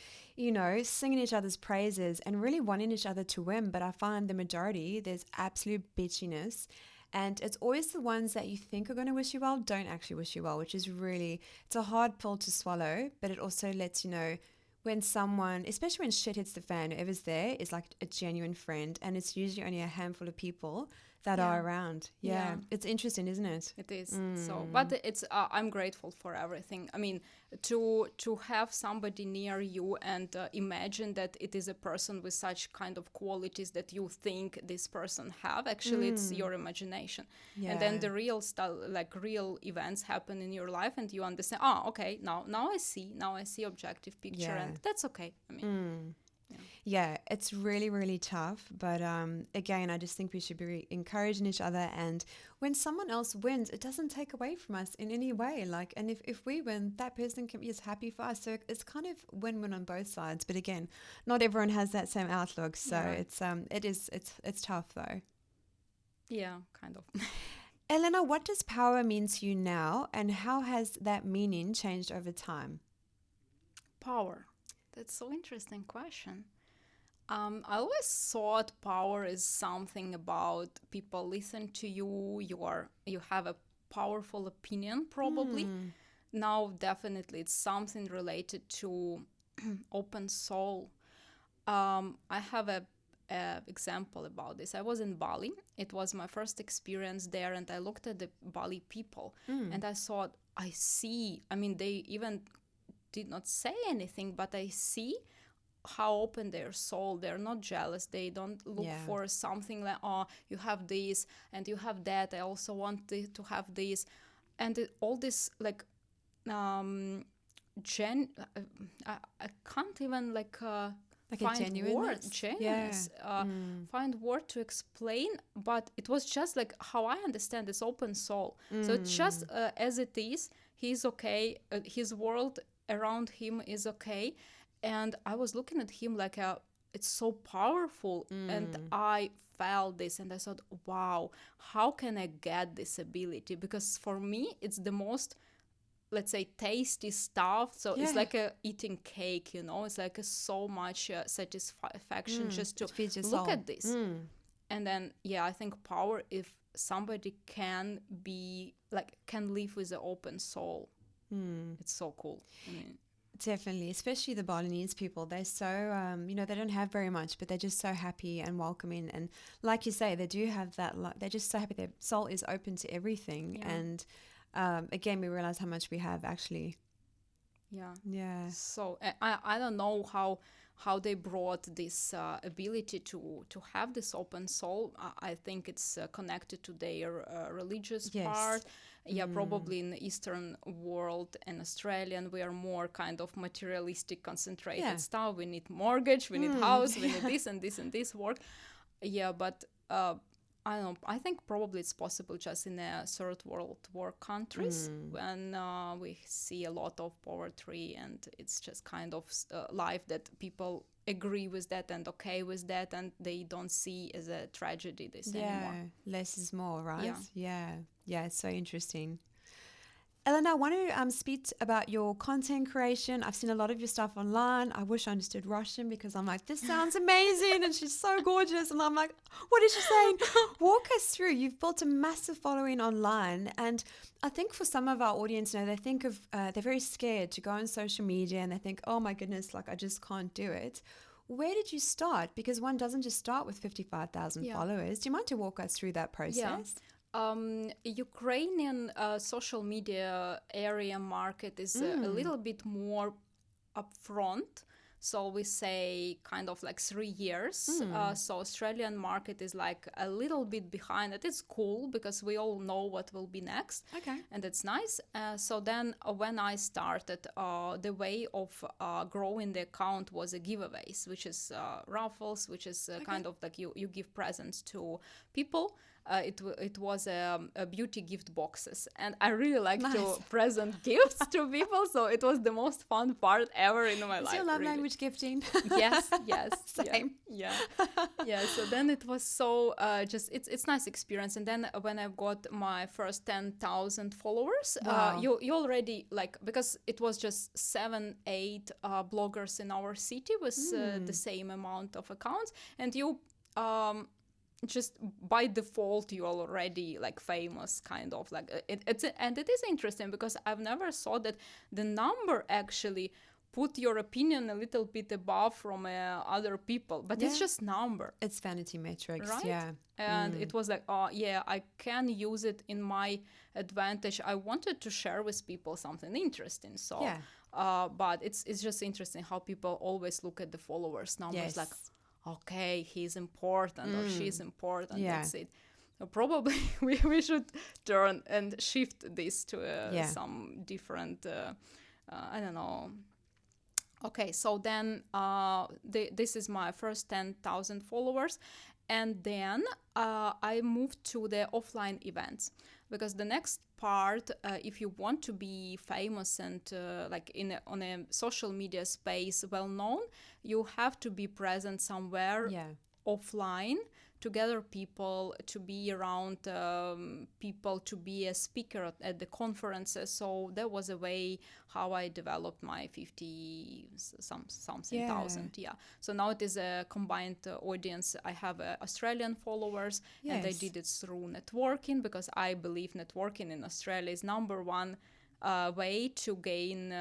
singing each other's praises and really wanting each other to win. But I find the majority, there's absolute bitchiness. And it's always the ones that you think are going to wish you well don't actually wish you well, which is really, it's a hard pill to swallow. But it also lets you know when someone, especially when shit hits the fan, whoever's there is like a genuine friend. And it's usually only a handful of people that are around. Yeah. It's interesting, isn't it?
It is. So, but it's I'm grateful for everything. I mean, to have somebody near you and imagine that it is a person with such kind of qualities that you think this person have, actually it's your imagination. And then the real stuff, like real events happen in your life, and you understand, okay, now I see objective picture, and that's okay. I mean,
yeah, it's really, really tough. But again, I just think we should be encouraging each other. And when someone else wins, it doesn't take away from us in any way. Like, and if we win, that person can be as happy for us. So it's kind of win-win on both sides. But again, not everyone has that same outlook. So it's tough though.
Yeah, kind of.
Elena, what does power mean to you now, and how has that meaning changed over time?
Power. That's so interesting question. I always thought power is something about people listen to you. You have a powerful opinion, probably. Now, definitely, it's something related to open soul. I have a example about this. I was in Bali. It was my first experience there, and I looked at the Bali people, and I thought, I see. I mean, they even did not say anything, but I see how open their soul. They're not jealous. They don't look for something like, you have this and you have that, I also want to have this. And all this like I can't even find words, find word to explain, but it was just like how I understand this open soul. So it's just as it is, he's okay, his world around him is okay. And I was looking at him like it's so powerful. And I felt this and I thought, wow, how can I get this ability? Because for me, it's the most, let's say, tasty stuff. So it's like eating cake, it's like so much satisfaction just to look at this. And then, I think power, if somebody can be can live with an open soul, it's so cool. I mean,
definitely, especially the Balinese people. They're so, they don't have very much, but they're just so happy and welcoming. And like you say, they do have that, they're just so happy. Their soul is open to everything. Yeah. And again, we realize how much we have actually. Yeah.
So I don't know how they brought this ability to have this open soul. I think it's connected to their religious part. Yeah, probably in the Eastern world and Australian, we are more kind of materialistic, concentrated stuff. We need mortgage, we need house, we need this and this and this work. Yeah, but I don't know. I think probably it's possible just in the third world war countries when we see a lot of poverty, and it's just kind of life that people agree with that and okay with that, and they don't see as a tragedy this anymore.
Less is more, right? Yeah, it's so interesting. Elena, I want to speak about your content creation. I've seen a lot of your stuff online. I wish I understood Russian because I'm like, this sounds amazing and she's so gorgeous. And I'm like, what is she saying? Walk us through. You've built a massive following online. And I think for some of our audience, they think of, they're very scared to go on social media and they think, oh my goodness, I just can't do it. Where did you start? Because one doesn't just start with 55,000 followers. Do you mind to walk us through that process?
Ukrainian social media area market is a little bit more upfront. So we say kind of like 3 years. So Australian market is like a little bit behind it. It's cool because we all know what will be next.
Okay.
And it's nice. So then when I started, the way of growing the account was a giveaways, which is raffles, which is kind of like you give presents to people. It was a beauty gift boxes, and I really like to present gifts to people, so it was the most fun part ever in my life.
Is your love
really.
language gifting?
Yes.
Same.
Yeah. So then it was so it's nice experience, and then when I got my first 10,000 followers,
Wow.
you already like, because it was just 7-8 bloggers in our city with the same amount of accounts, and you just by default you're already like famous, kind of like it is interesting because I've never thought that the number actually put your opinion a little bit above from other people, but it's just number.
It's vanity metrics,
right?
yeah.
And it was like, I can use it in my advantage. I wanted to share with people something interesting, so but it's just interesting how people always look at the followers numbers, like, okay, he's important or she's important. That's it. Probably we should turn and shift this to some different, I don't know. Okay, so then this is my first 10,000 followers. And then I moved to the offline events, because the next part, if you want to be famous and like on a social media space well known, you have to be present somewhere offline to gather people, to be around people, to be a speaker at the conferences. So that was a way how I developed my 50-something thousand. So now it is a combined audience. I have Australian followers, and I did it through networking, because I believe networking in Australia is number one way to gain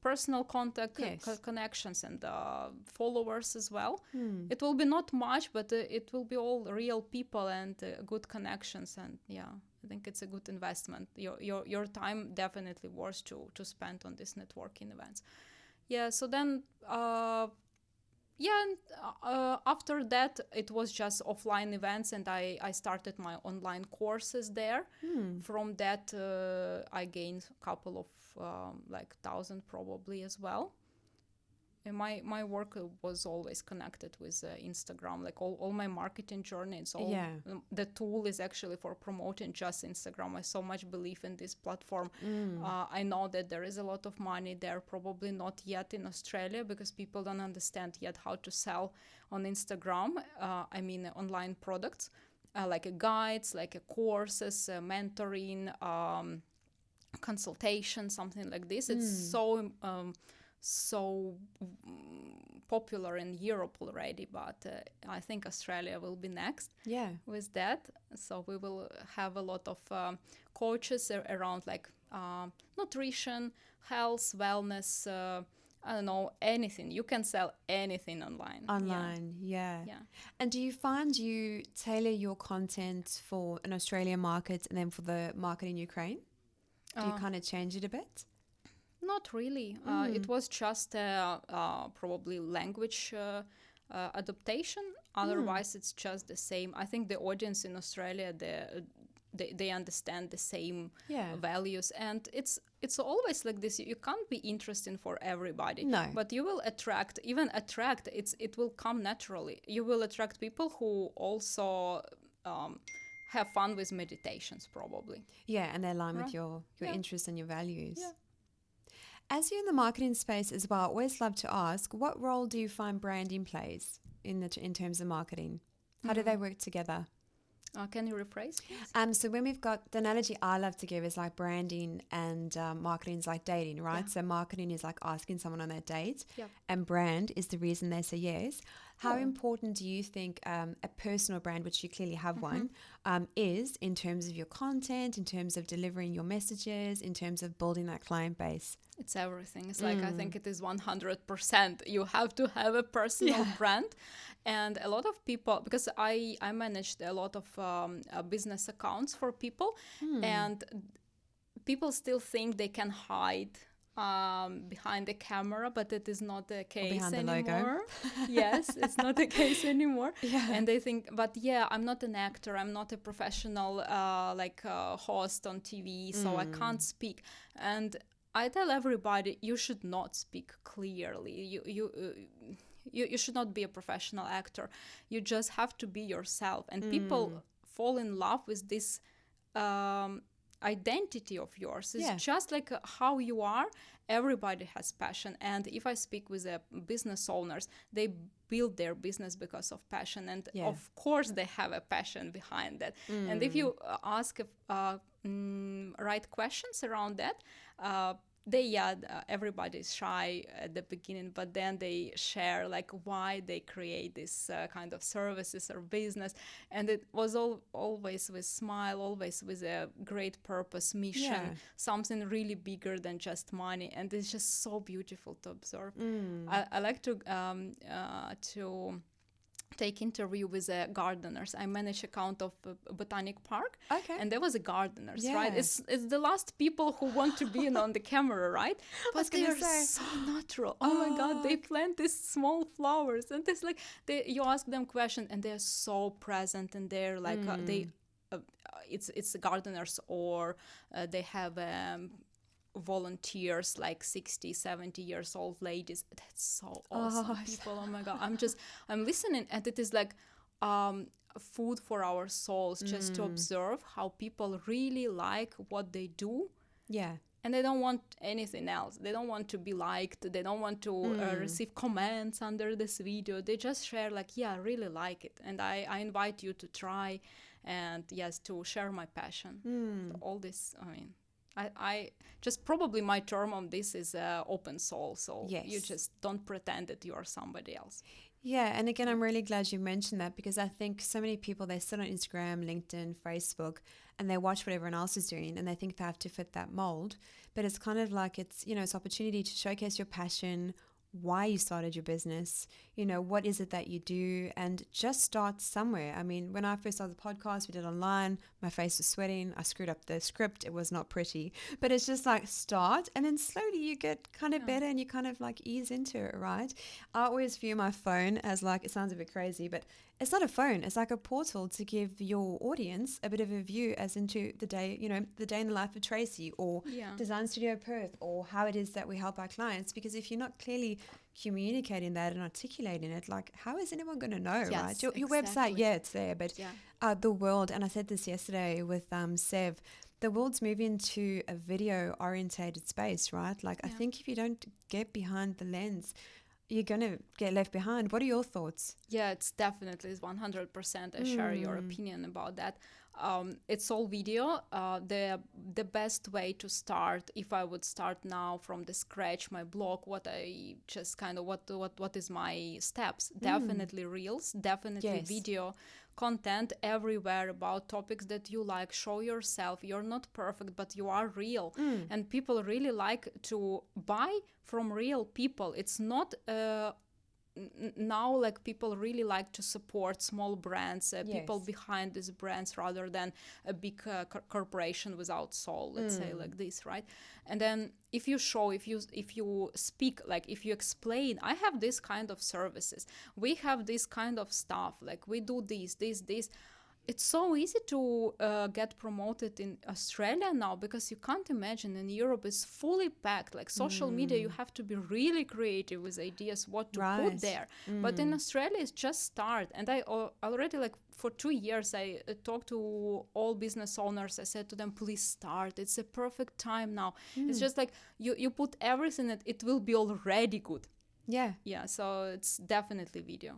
personal contact, connections, and followers as well. It will be not much, but it will be all real people and good connections, and I think it's a good investment. Your time definitely worth to spend on these networking events. So then and after that it was just offline events, and I started my online courses there. From that I gained a couple of like 1,000 probably as well. And my work was always connected with Instagram, like all my marketing journey. It's all the tool is actually for promoting just Instagram. I so much believe in this platform. I know that there is a lot of money there, probably not yet in Australia, because people don't understand yet how to sell on Instagram. I mean online products, like guides, like courses, mentoring, consultation, something like this. It's so popular in Europe already, but I think Australia will be next with that. So we will have a lot of coaches around like nutrition, health, wellness, I don't know, anything. You can sell anything online.
And do you find you tailor your content for an Australian market and then for the market in Ukraine? Do you kind of change it a bit?
Not really. It was just probably language adaptation. Otherwise, it's just the same. I think the audience in Australia, they understand the same values, and it's always like this. You can't be interesting for everybody.
No.
But you will attract. It will come naturally. You will attract people who also have fun with meditations, probably.
And they align with your interests and your values. As you're in the marketing space as well, I always love to ask, what role do you find branding plays in terms of marketing? How do they work together?
Can you rephrase, please?
So when we've got, the analogy I love to give is like branding and marketing is like dating, right? So marketing is like asking someone on their date, and brand is the reason they say yes. How important do you think a personal brand, which you clearly have one, is in terms of your content, in terms of delivering your messages, in terms of building that client base?
It's everything. It's like, I think it is 100%. You have to have a personal brand. And a lot of people, because I managed a lot of business accounts for people, and people still think they can hide behind the camera, but it is not the case anymore. Yes, it's not the case anymore. And they think, but I'm not an actor, I'm not a professional host on TV, so I can't speak. And I tell everybody, you should not speak clearly. You should not be a professional actor. You just have to be yourself. And people fall in love with this identity of yours. It's just like how you are. Everybody has passion. And if I speak with business owners, they build their business because of passion. And of course they have a passion behind that. And if you ask right questions around that, everybody is shy at the beginning, but then they share like why they create this kind of services or business, and it was always with smile, always with a great purpose, mission, something really bigger than just money, and it's just so beautiful to observe. I like to take interview with gardeners. I manage account of Botanic Park, and there was a gardeners, right? It's the last people who want to be on the camera, right? But they are so natural. Oh my God, they plant these small flowers, and it's like you ask them question, and they're so present, and they're like it's gardeners, or they have volunteers, like 60-70 years old ladies. That's so awesome. People, oh my God, I'm listening, and it is like food for our souls, just to observe how people really like what they do, and they don't want anything else. They don't want to be liked, they don't want to receive comments under this video. They just share like, I really like it, and I invite you to try, and to share my passion. So all this, I mean, I just, probably my term on this is open soul. So you just don't pretend that you are somebody else.
Yeah, and again, I'm really glad you mentioned that, because I think so many people, they sit on Instagram, LinkedIn, Facebook, and they watch what everyone else is doing, and they think they have to fit that mold. But it's kind of like it's opportunity to showcase your passion, why you started your business, what is it that you do, and just start somewhere. I mean, when I first started the podcast, we did online, my face was sweating, I screwed up the script, it was not pretty, but it's just like start, and then slowly you get kind of better, and you kind of like ease into it, right? I always view my phone as like, it sounds a bit crazy, but it's not a phone, it's like a portal to give your audience a bit of a view as into the day, the day in the life of Tracy, or Design Studio Perth, or how it is that we help our clients. Because if you're not clearly communicating that and articulating it, like, how is anyone going to know, right? Your website, it's there, but the world, and I said this yesterday with Sev, the world's moving to a video orientated space, right? Like, I think if you don't get behind the lens, you're going to get left behind. What are your thoughts?
Yeah, it's definitely 100%. I share your opinion about that. It's all video. The best way to start, if I would start now from the scratch, my blog, what is my steps? Definitely reels, definitely video content everywhere about topics that you like. Show yourself. You're not perfect, but you are real. And people really like to buy from real people. It's not now, like, people really like to support small brands, people behind these brands, rather than a big corporation without soul, let's say, like this, right? And then if you show, if you speak, like, if you explain, I have this kind of services, we have this kind of stuff, like, we do this. It's so easy to get promoted in Australia now, because you can't imagine, in Europe it's fully packed. Like, social media, you have to be really creative with ideas what to put there. But in Australia, it's just start. And I already, like, for 2 years, I talked to all business owners. I said to them, please start. It's a perfect time now. It's just like you put everything, it will be already good. Yeah, so it's definitely video.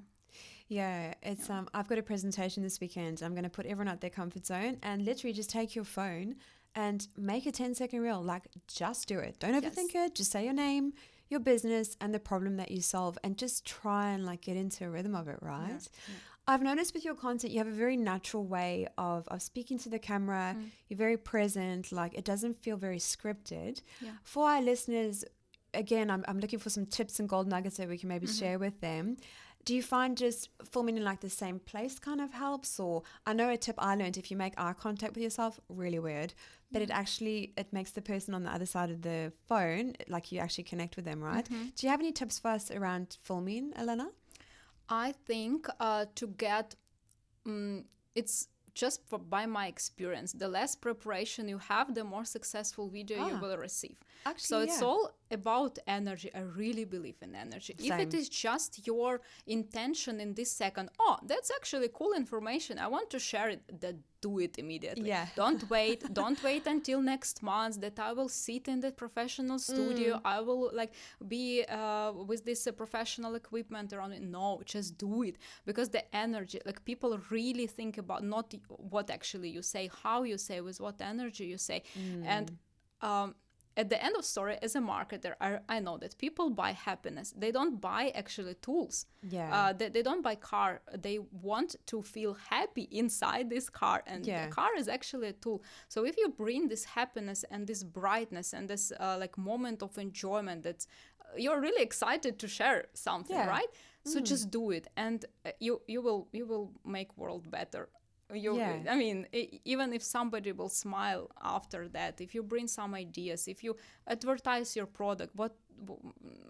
Yeah, it's I've got a presentation this weekend. I'm going to put everyone out their comfort zone and literally just take your phone and make a 10-second reel. Like, just do it. Don't overthink it. Just say your name, your business and the problem that you solve, and just try and like get into a rhythm of it, right?
Yeah.
I've noticed with your content, you have a very natural way of speaking to the camera. You're very present, like it doesn't feel very scripted.
Yeah.
For our listeners, again, I'm looking for some tips and gold nuggets that we can maybe share with them. Do you find just filming in like the same place kind of helps? Or I know a tip I learned, if you make eye contact with yourself, really weird, but it makes the person on the other side of the phone, like you actually connect with them, right? Do you have any tips for us around filming, Elena?
I think to get, it's just by my experience, the less preparation you have, the more successful video you will receive.
Actually,
so it's all about energy. I really believe in energy.
Same.
If it is just your intention in this second, that's actually cool information, I want to share it, then do it immediately.
Yeah.
Don't wait until next month that I will sit in the professional studio, I will like be with this professional equipment around it. No, just do it, because the energy, like people really think about not what actually you say, how you say, with what energy you say. And at the end of story, as a marketer, I know that people buy happiness. They don't buy actually tools.
Yeah.
They don't buy car. They want to feel happy inside this car, and the car is actually a tool. So if you bring this happiness and this brightness and this like moment of enjoyment, that you're really excited to share something, right? So just do it, and you will make world better. I mean, even if somebody will smile after that, if you bring some ideas, if you advertise your product,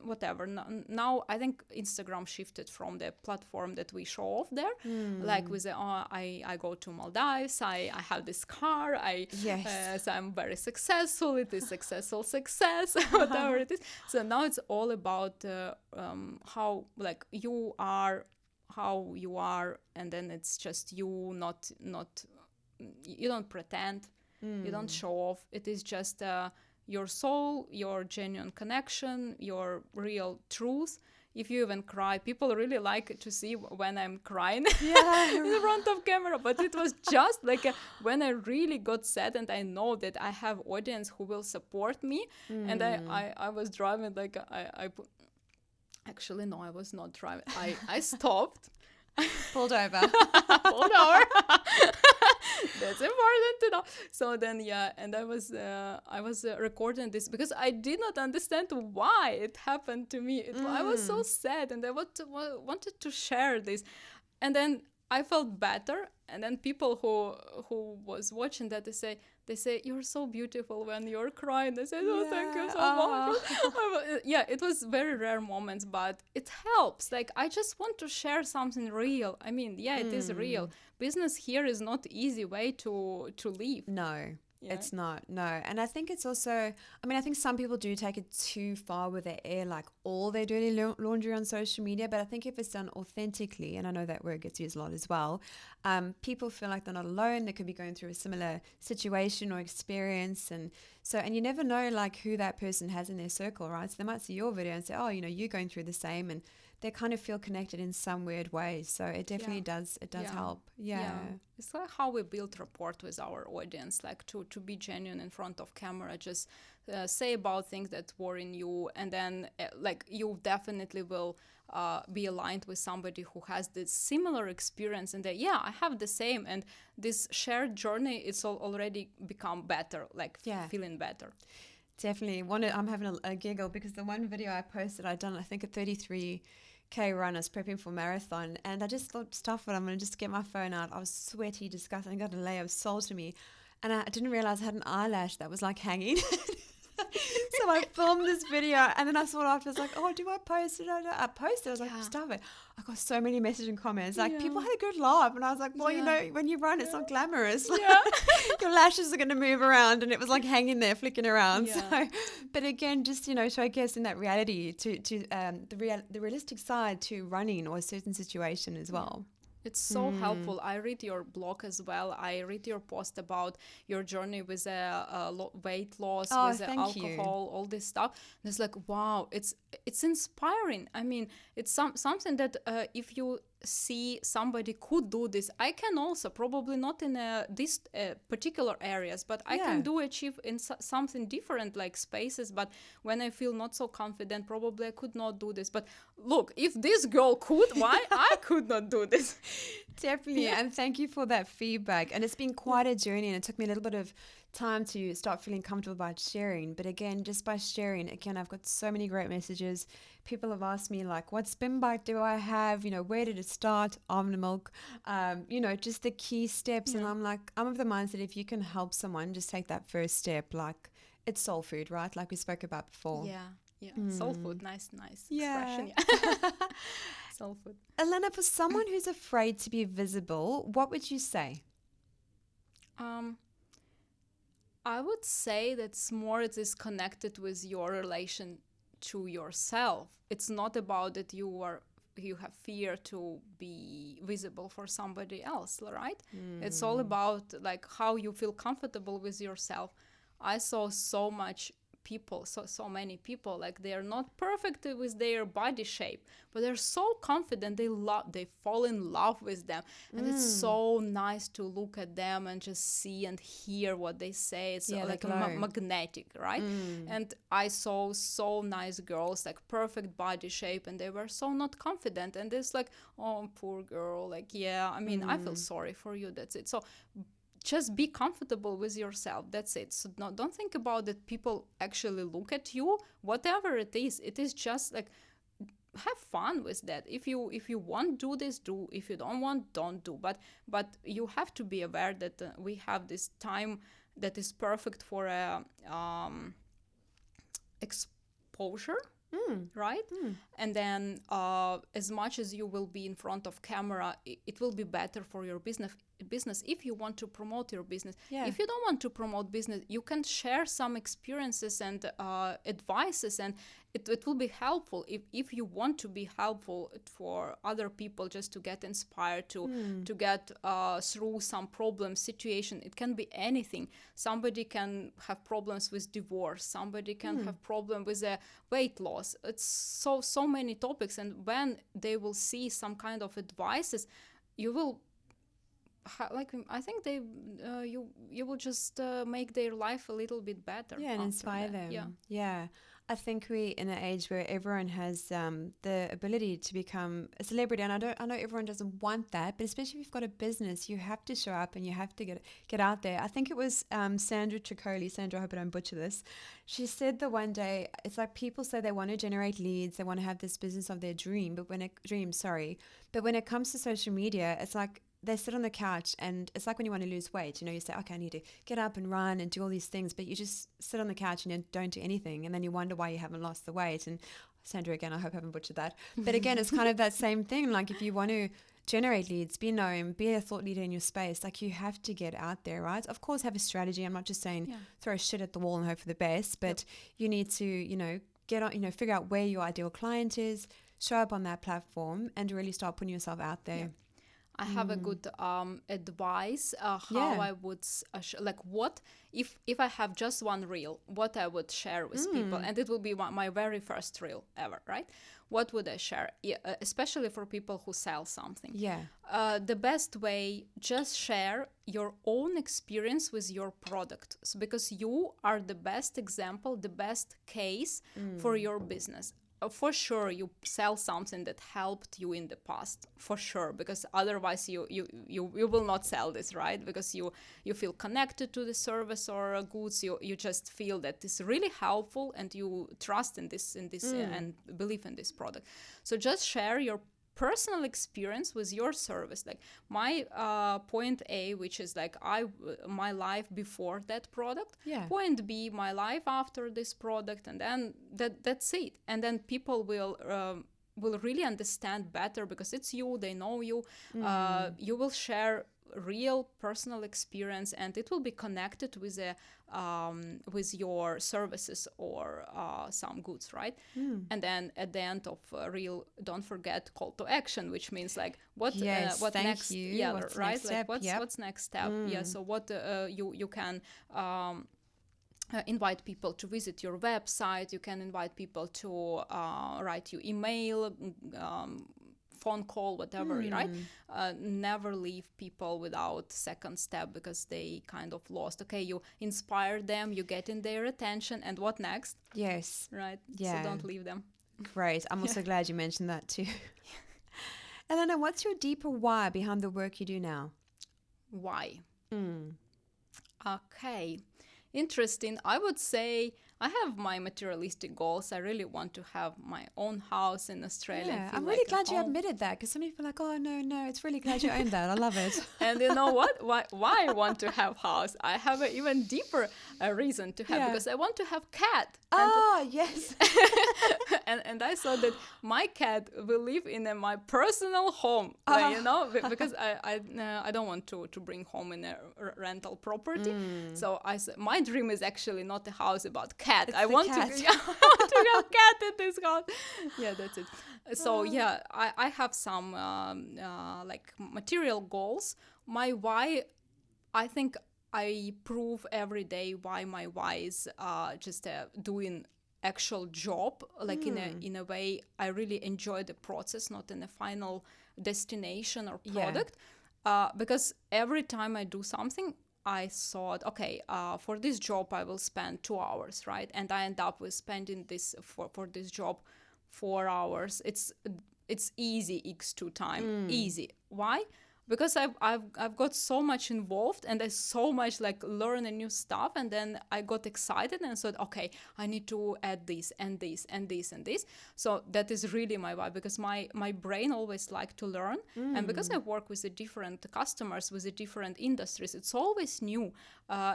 whatever. Now I think Instagram shifted from the platform that we show off there, like with the I go to Maldives, I have this car, so I'm very successful. It is success, whatever it is. So now it's all about how like you are. How you are, and then it's just you, not you don't pretend, you don't show off. It is just your soul, your genuine connection, your real truth. If you even cry, people really like to see when I'm crying in front of camera, but it was just like when I really got sad and I know that I have audience who will support me. And I was driving, like actually, no, I was not driving. I stopped.
Pulled over.
Pulled over. That's important to know. So then, and I was recording this because I did not understand why it happened to me. I was so sad, and I wanted to share this. And then I felt better. And then people who was watching that, they say you're so beautiful when you're crying. I said, thank you so much. It was very rare moments, but it helps. Like, I just want to share something real. I mean, it is real. Business here is not easy way to live.
No. It's not, no. And I think it's also, I mean, I think some people do take it too far with their air, like all their dirty laundry on social media. But I think if it's done authentically, and I know that word gets used a lot as well, people feel like they're not alone. They could be going through a similar situation or experience. And you never know like who that person has in their circle, right? So they might see your video and say, you're going through the same. And they kind of feel connected in some weird way. So it definitely does help. Yeah.
It's like how we build rapport with our audience, like to be genuine in front of camera, just say about things that worry you, and then like you definitely will be aligned with somebody who has this similar experience, and that I have the same, and this shared journey, it's already become better, like feeling better.
Definitely. I'm having a giggle because the one video I posted, I'd done I think a 33K run. I was prepping for marathon, and I just thought, stuff it, I'm going to just get my phone out. I was sweaty, disgusting. I got a layer of salt to me, and I didn't realize I had an eyelash that was like hanging. So I filmed this video, and then I saw it after. I was like, do I post it? I posted. I was like, stuff it. I got so many messages and comments. Like, people had a good laugh, and I was like, well, when you run, it's not glamorous. Like, your lashes are going to move around, and it was like hanging there, flicking around. So, but again, just so I guess in that reality to the realistic side to running or a certain situation as well.
It's so helpful. I read your blog as well. I read your post about your journey with weight loss, with alcohol, all this stuff. And it's like, wow, it's inspiring. I mean, it's something that if you see somebody could do this, I can also, probably not in this particular areas, but I can achieve in something different, like spaces. But when I feel not so confident, probably I could not do this. But look, if this girl could, why I could not do this?
Definitely. And thank you for that feedback. And it's been quite a journey, and it took me a little bit of time to start feeling comfortable about sharing. But again, just by sharing, again, I've got so many great messages. People have asked me, like, what spin bike do I have? You know, where did it start? Almond milk, you know, just the key steps. And I'm like, I'm of the mindset, if you can help someone, just take that first step. Like, it's soul food, right? Like we spoke about before.
Yeah. Soul food. Nice expression. Yeah. Soul food.
Elena, for someone who's afraid to be visible, what would you say?
I would say that's more, it is connected with your relation to yourself. It's not about that you have fear to be visible for somebody else, right? It's all about like how you feel comfortable with yourself. I saw so many people, like they're not perfect with their body shape, but they're so confident, they fall in love with them, and it's so nice to look at them and just see and hear what they say. It's like magnetic, right? And I saw so nice girls, like perfect body shape, and they were so not confident, and it's like, oh, poor girl, like, yeah, I mean, I feel sorry for you, that's it. So just be comfortable with yourself. That's it. So don't think about that people actually look at you. Whatever it is just like, have fun with that. If you want, do this, do. If you don't want, don't do. But you have to be aware that we have this time that is perfect for exposure. Right? And then as much as you will be in front of camera, it will be better for your business if you want to promote your business. If you don't want to promote business, you can share some experiences and advices, and it will be helpful if you want to be helpful for other people, just to get inspired to get through some problem situation. It can be anything. Somebody can have problems with divorce, somebody can have problem with weight loss. It's so many topics, and when they will see some kind of advices, you will I think you will just make their life a little bit better.
And inspire them. Yeah. I think we're in an age where everyone has the ability to become a celebrity, and I know everyone doesn't want that, but especially if you've got a business, you have to show up and you have to get out there. I think it was Sandra, I hope I don't butcher this. She said that one day, it's like people say they want to generate leads, they want to have this business of their dream, but when it comes to social media, it's like they sit on the couch, and it's like when you want to lose weight, you know, you say, okay, I need to get up and run and do all these things, but you just sit on the couch and you don't do anything, and then you wonder why you haven't lost the weight. And Sandra, again, I hope I haven't butchered that, but again, it's kind of that same thing. Like, if you want to generate leads, be known, be a thought leader in your space, like, you have to get out there, right? Of course, have a strategy. I'm not just saying throw shit at the wall and hope for the best, but you need to, you know, get on, you know, figure out where your ideal client is, show up on that platform, and really start putting yourself out there.
I have a good advice how I would like, what if I have just one reel, what I would share with people, and it will be my very first reel ever, right? What would I share? Especially for people who sell something. The best way, just share your own experience with your product, because you are the best example, the best case for your business. For sure, you sell something that helped you in the past, for sure, because otherwise you will not sell this, right? Because you feel connected to the service or goods, you just feel that it's really helpful, and you trust in this and believe in this product. So just share your personal experience with your service, like my point A, which is like my life before that product, point B, my life after this product, and then that's it. And then people will really understand better, because it's you, they know you. You will share real personal experience, and it will be connected with your services or some goods, right? And then at the end of reel, don't forget call to action, which means like what next?
What's
right?
next
Like what's next step? So what you can invite people to visit your website. You can invite people to write you email, phone call, whatever, right? Never leave people without second step because they kind of lost. Okay, you inspire them, you get in their attention, and what next?
Yes.
Right?
Yeah.
So don't leave them.
Great. I'm also glad you mentioned that too. Elena, what's your deeper why behind the work you do now?
Why? Okay. Interesting. I would say I have my materialistic goals. I really want to have my own house in Australia.
Yeah,
Feel
I'm really
like
glad
a
you
home.
admitted that, because some people are like, oh, no, it's really glad you own that. I love it.
And you know what? Why I want to have house? I have an even deeper reason to have, because I want to have cat.
Yes.
And I saw that my cat will live in my personal home, because I don't want to bring home in a rental property. So I said my dream is actually not a house about cat.
It's
I
the
want
cat.
to have cat in this house. Yeah, that's it. So yeah, I have some like material goals. My why, I think I prove every day why my why is just doing actual job, like in a way I really enjoy the process, not in a final destination or product. Because every time I do something, I thought, okay, for this job I will spend 2 hours, right? And I end up with spending this for this job 4 hours. It's easy x2 time, easy. Why? Because I've got so much involved, and I so much like learn a new stuff, and then I got excited and said, okay, I need to add this and this and this and this. So that is really my vibe, because my brain always liked to learn, and because I work with the different customers, with the different industries, it's always new.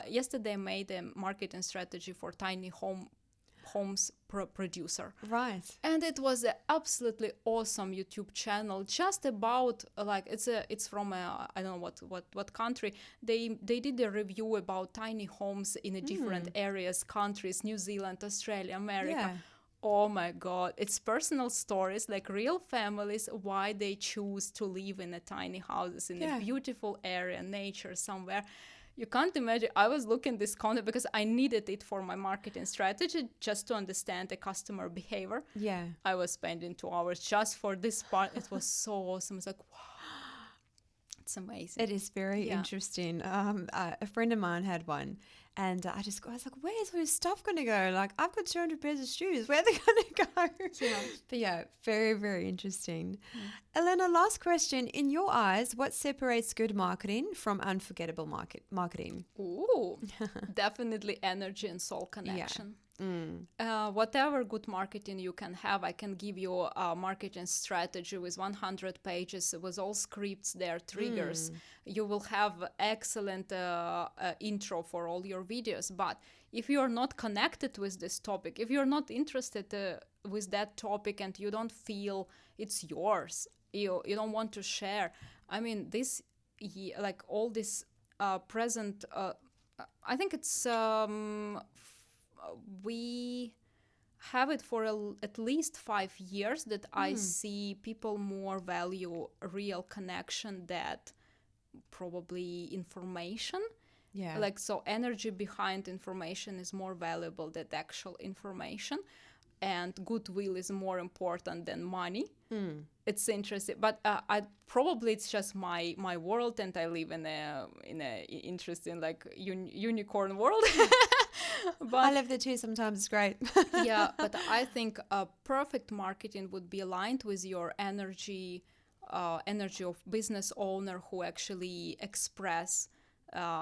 Yesterday I made a marketing strategy for tiny homes producer,
Right.
and it was an absolutely awesome YouTube channel, just about like it's from I don't know what country. They did a review about tiny homes in a different areas, countries, New Zealand, Australia, America.
Yeah.
Oh my God, it's personal stories, like real families, why they choose to live in a tiny houses in a beautiful area, nature somewhere. You can't imagine. I was looking this content because I needed it for my marketing strategy, just to understand the customer behavior.
Yeah.
I was spending 2 hours just for this part. It was so awesome. It's like, wow, it's amazing.
It is very interesting. A friend of mine had one, and I was like, where's all his stuff going to go? Like, I've got 200 pairs of shoes. Where are they going to go? But yeah, very, very interesting. Elena, last question. In your eyes, what separates good marketing from unforgettable marketing?
Ooh, definitely energy and soul connection. Whatever good marketing you can have, I can give you a marketing strategy with 100 pages, with all scripts there, triggers. You will have excellent intro for all your videos. But if you are not connected with this topic, if you're not interested with that topic, and you don't feel it's yours, you don't want to share. I mean, this like all this present. I think it's. We have it for at least 5 years that I see people more value real connection that probably information.
Yeah.
Like, so energy behind information is more valuable than actual information, and goodwill is more important than money. It's interesting, but I probably it's just my world, and I live in a interesting like unicorn world.
But I live there too sometimes. It's great.
Yeah, but I think perfect marketing would be aligned with your energy of business owner who actually express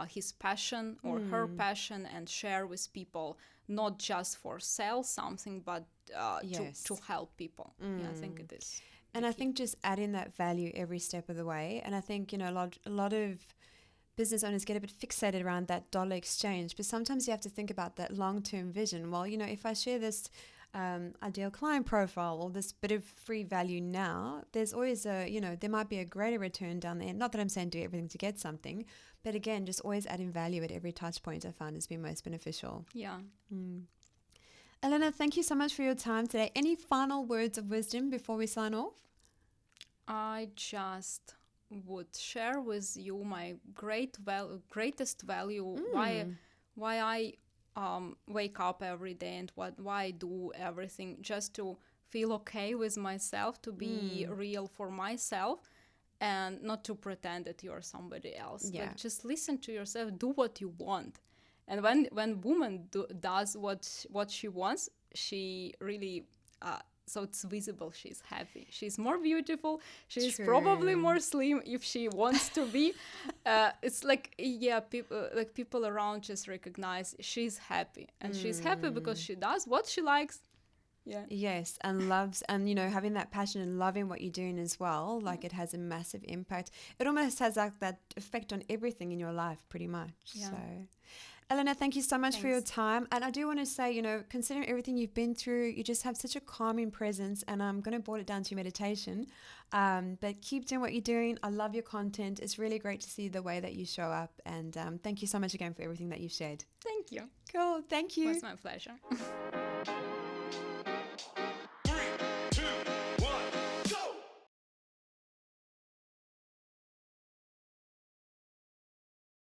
his passion or her passion and share with people, not just for sell something, but to help people. Yeah, I think it is.
And I think just adding that value every step of the way. And I think, a lot of business owners get a bit fixated around that dollar exchange, but sometimes you have to think about that long-term vision. Well, if I share this ideal client profile or this bit of free value now, there's always there might be a greater return down there. Not that I'm saying do everything to get something, but again, just always adding value at every touch point I found has been most beneficial.
Yeah.
Elena, thank you so much for your time today. Any final words of wisdom before we sign off?
I just would share with you my greatest value, why I wake up every day, and why I do everything, just to feel okay with myself, to be real for myself, and not to pretend that you're somebody else.
Yeah.
Like, just listen to yourself, do what you want. And when woman does what she wants, she really so it's visible, she's happy, she's more beautiful, she's
True.
probably more slim if she wants to be. It's like, yeah, people around just recognize she's happy, and she's happy because she does what she likes. Yeah.
Yes, and loves, and having that passion and loving what you're doing as well, like it has a massive impact. It almost has like that effect on everything in your life, pretty much.
Yeah.
So, Elena, thank you so much for your
Thanks.
time. And I do want to say, considering everything you've been through, you just have such a calming presence, and I'm going to boil it down to meditation. But keep doing what you're doing. I love your content. It's really great to see the way that you show up. And thank you so much again for everything that you've shared.
Thank you.
Cool. Thank
It
you.
was my pleasure.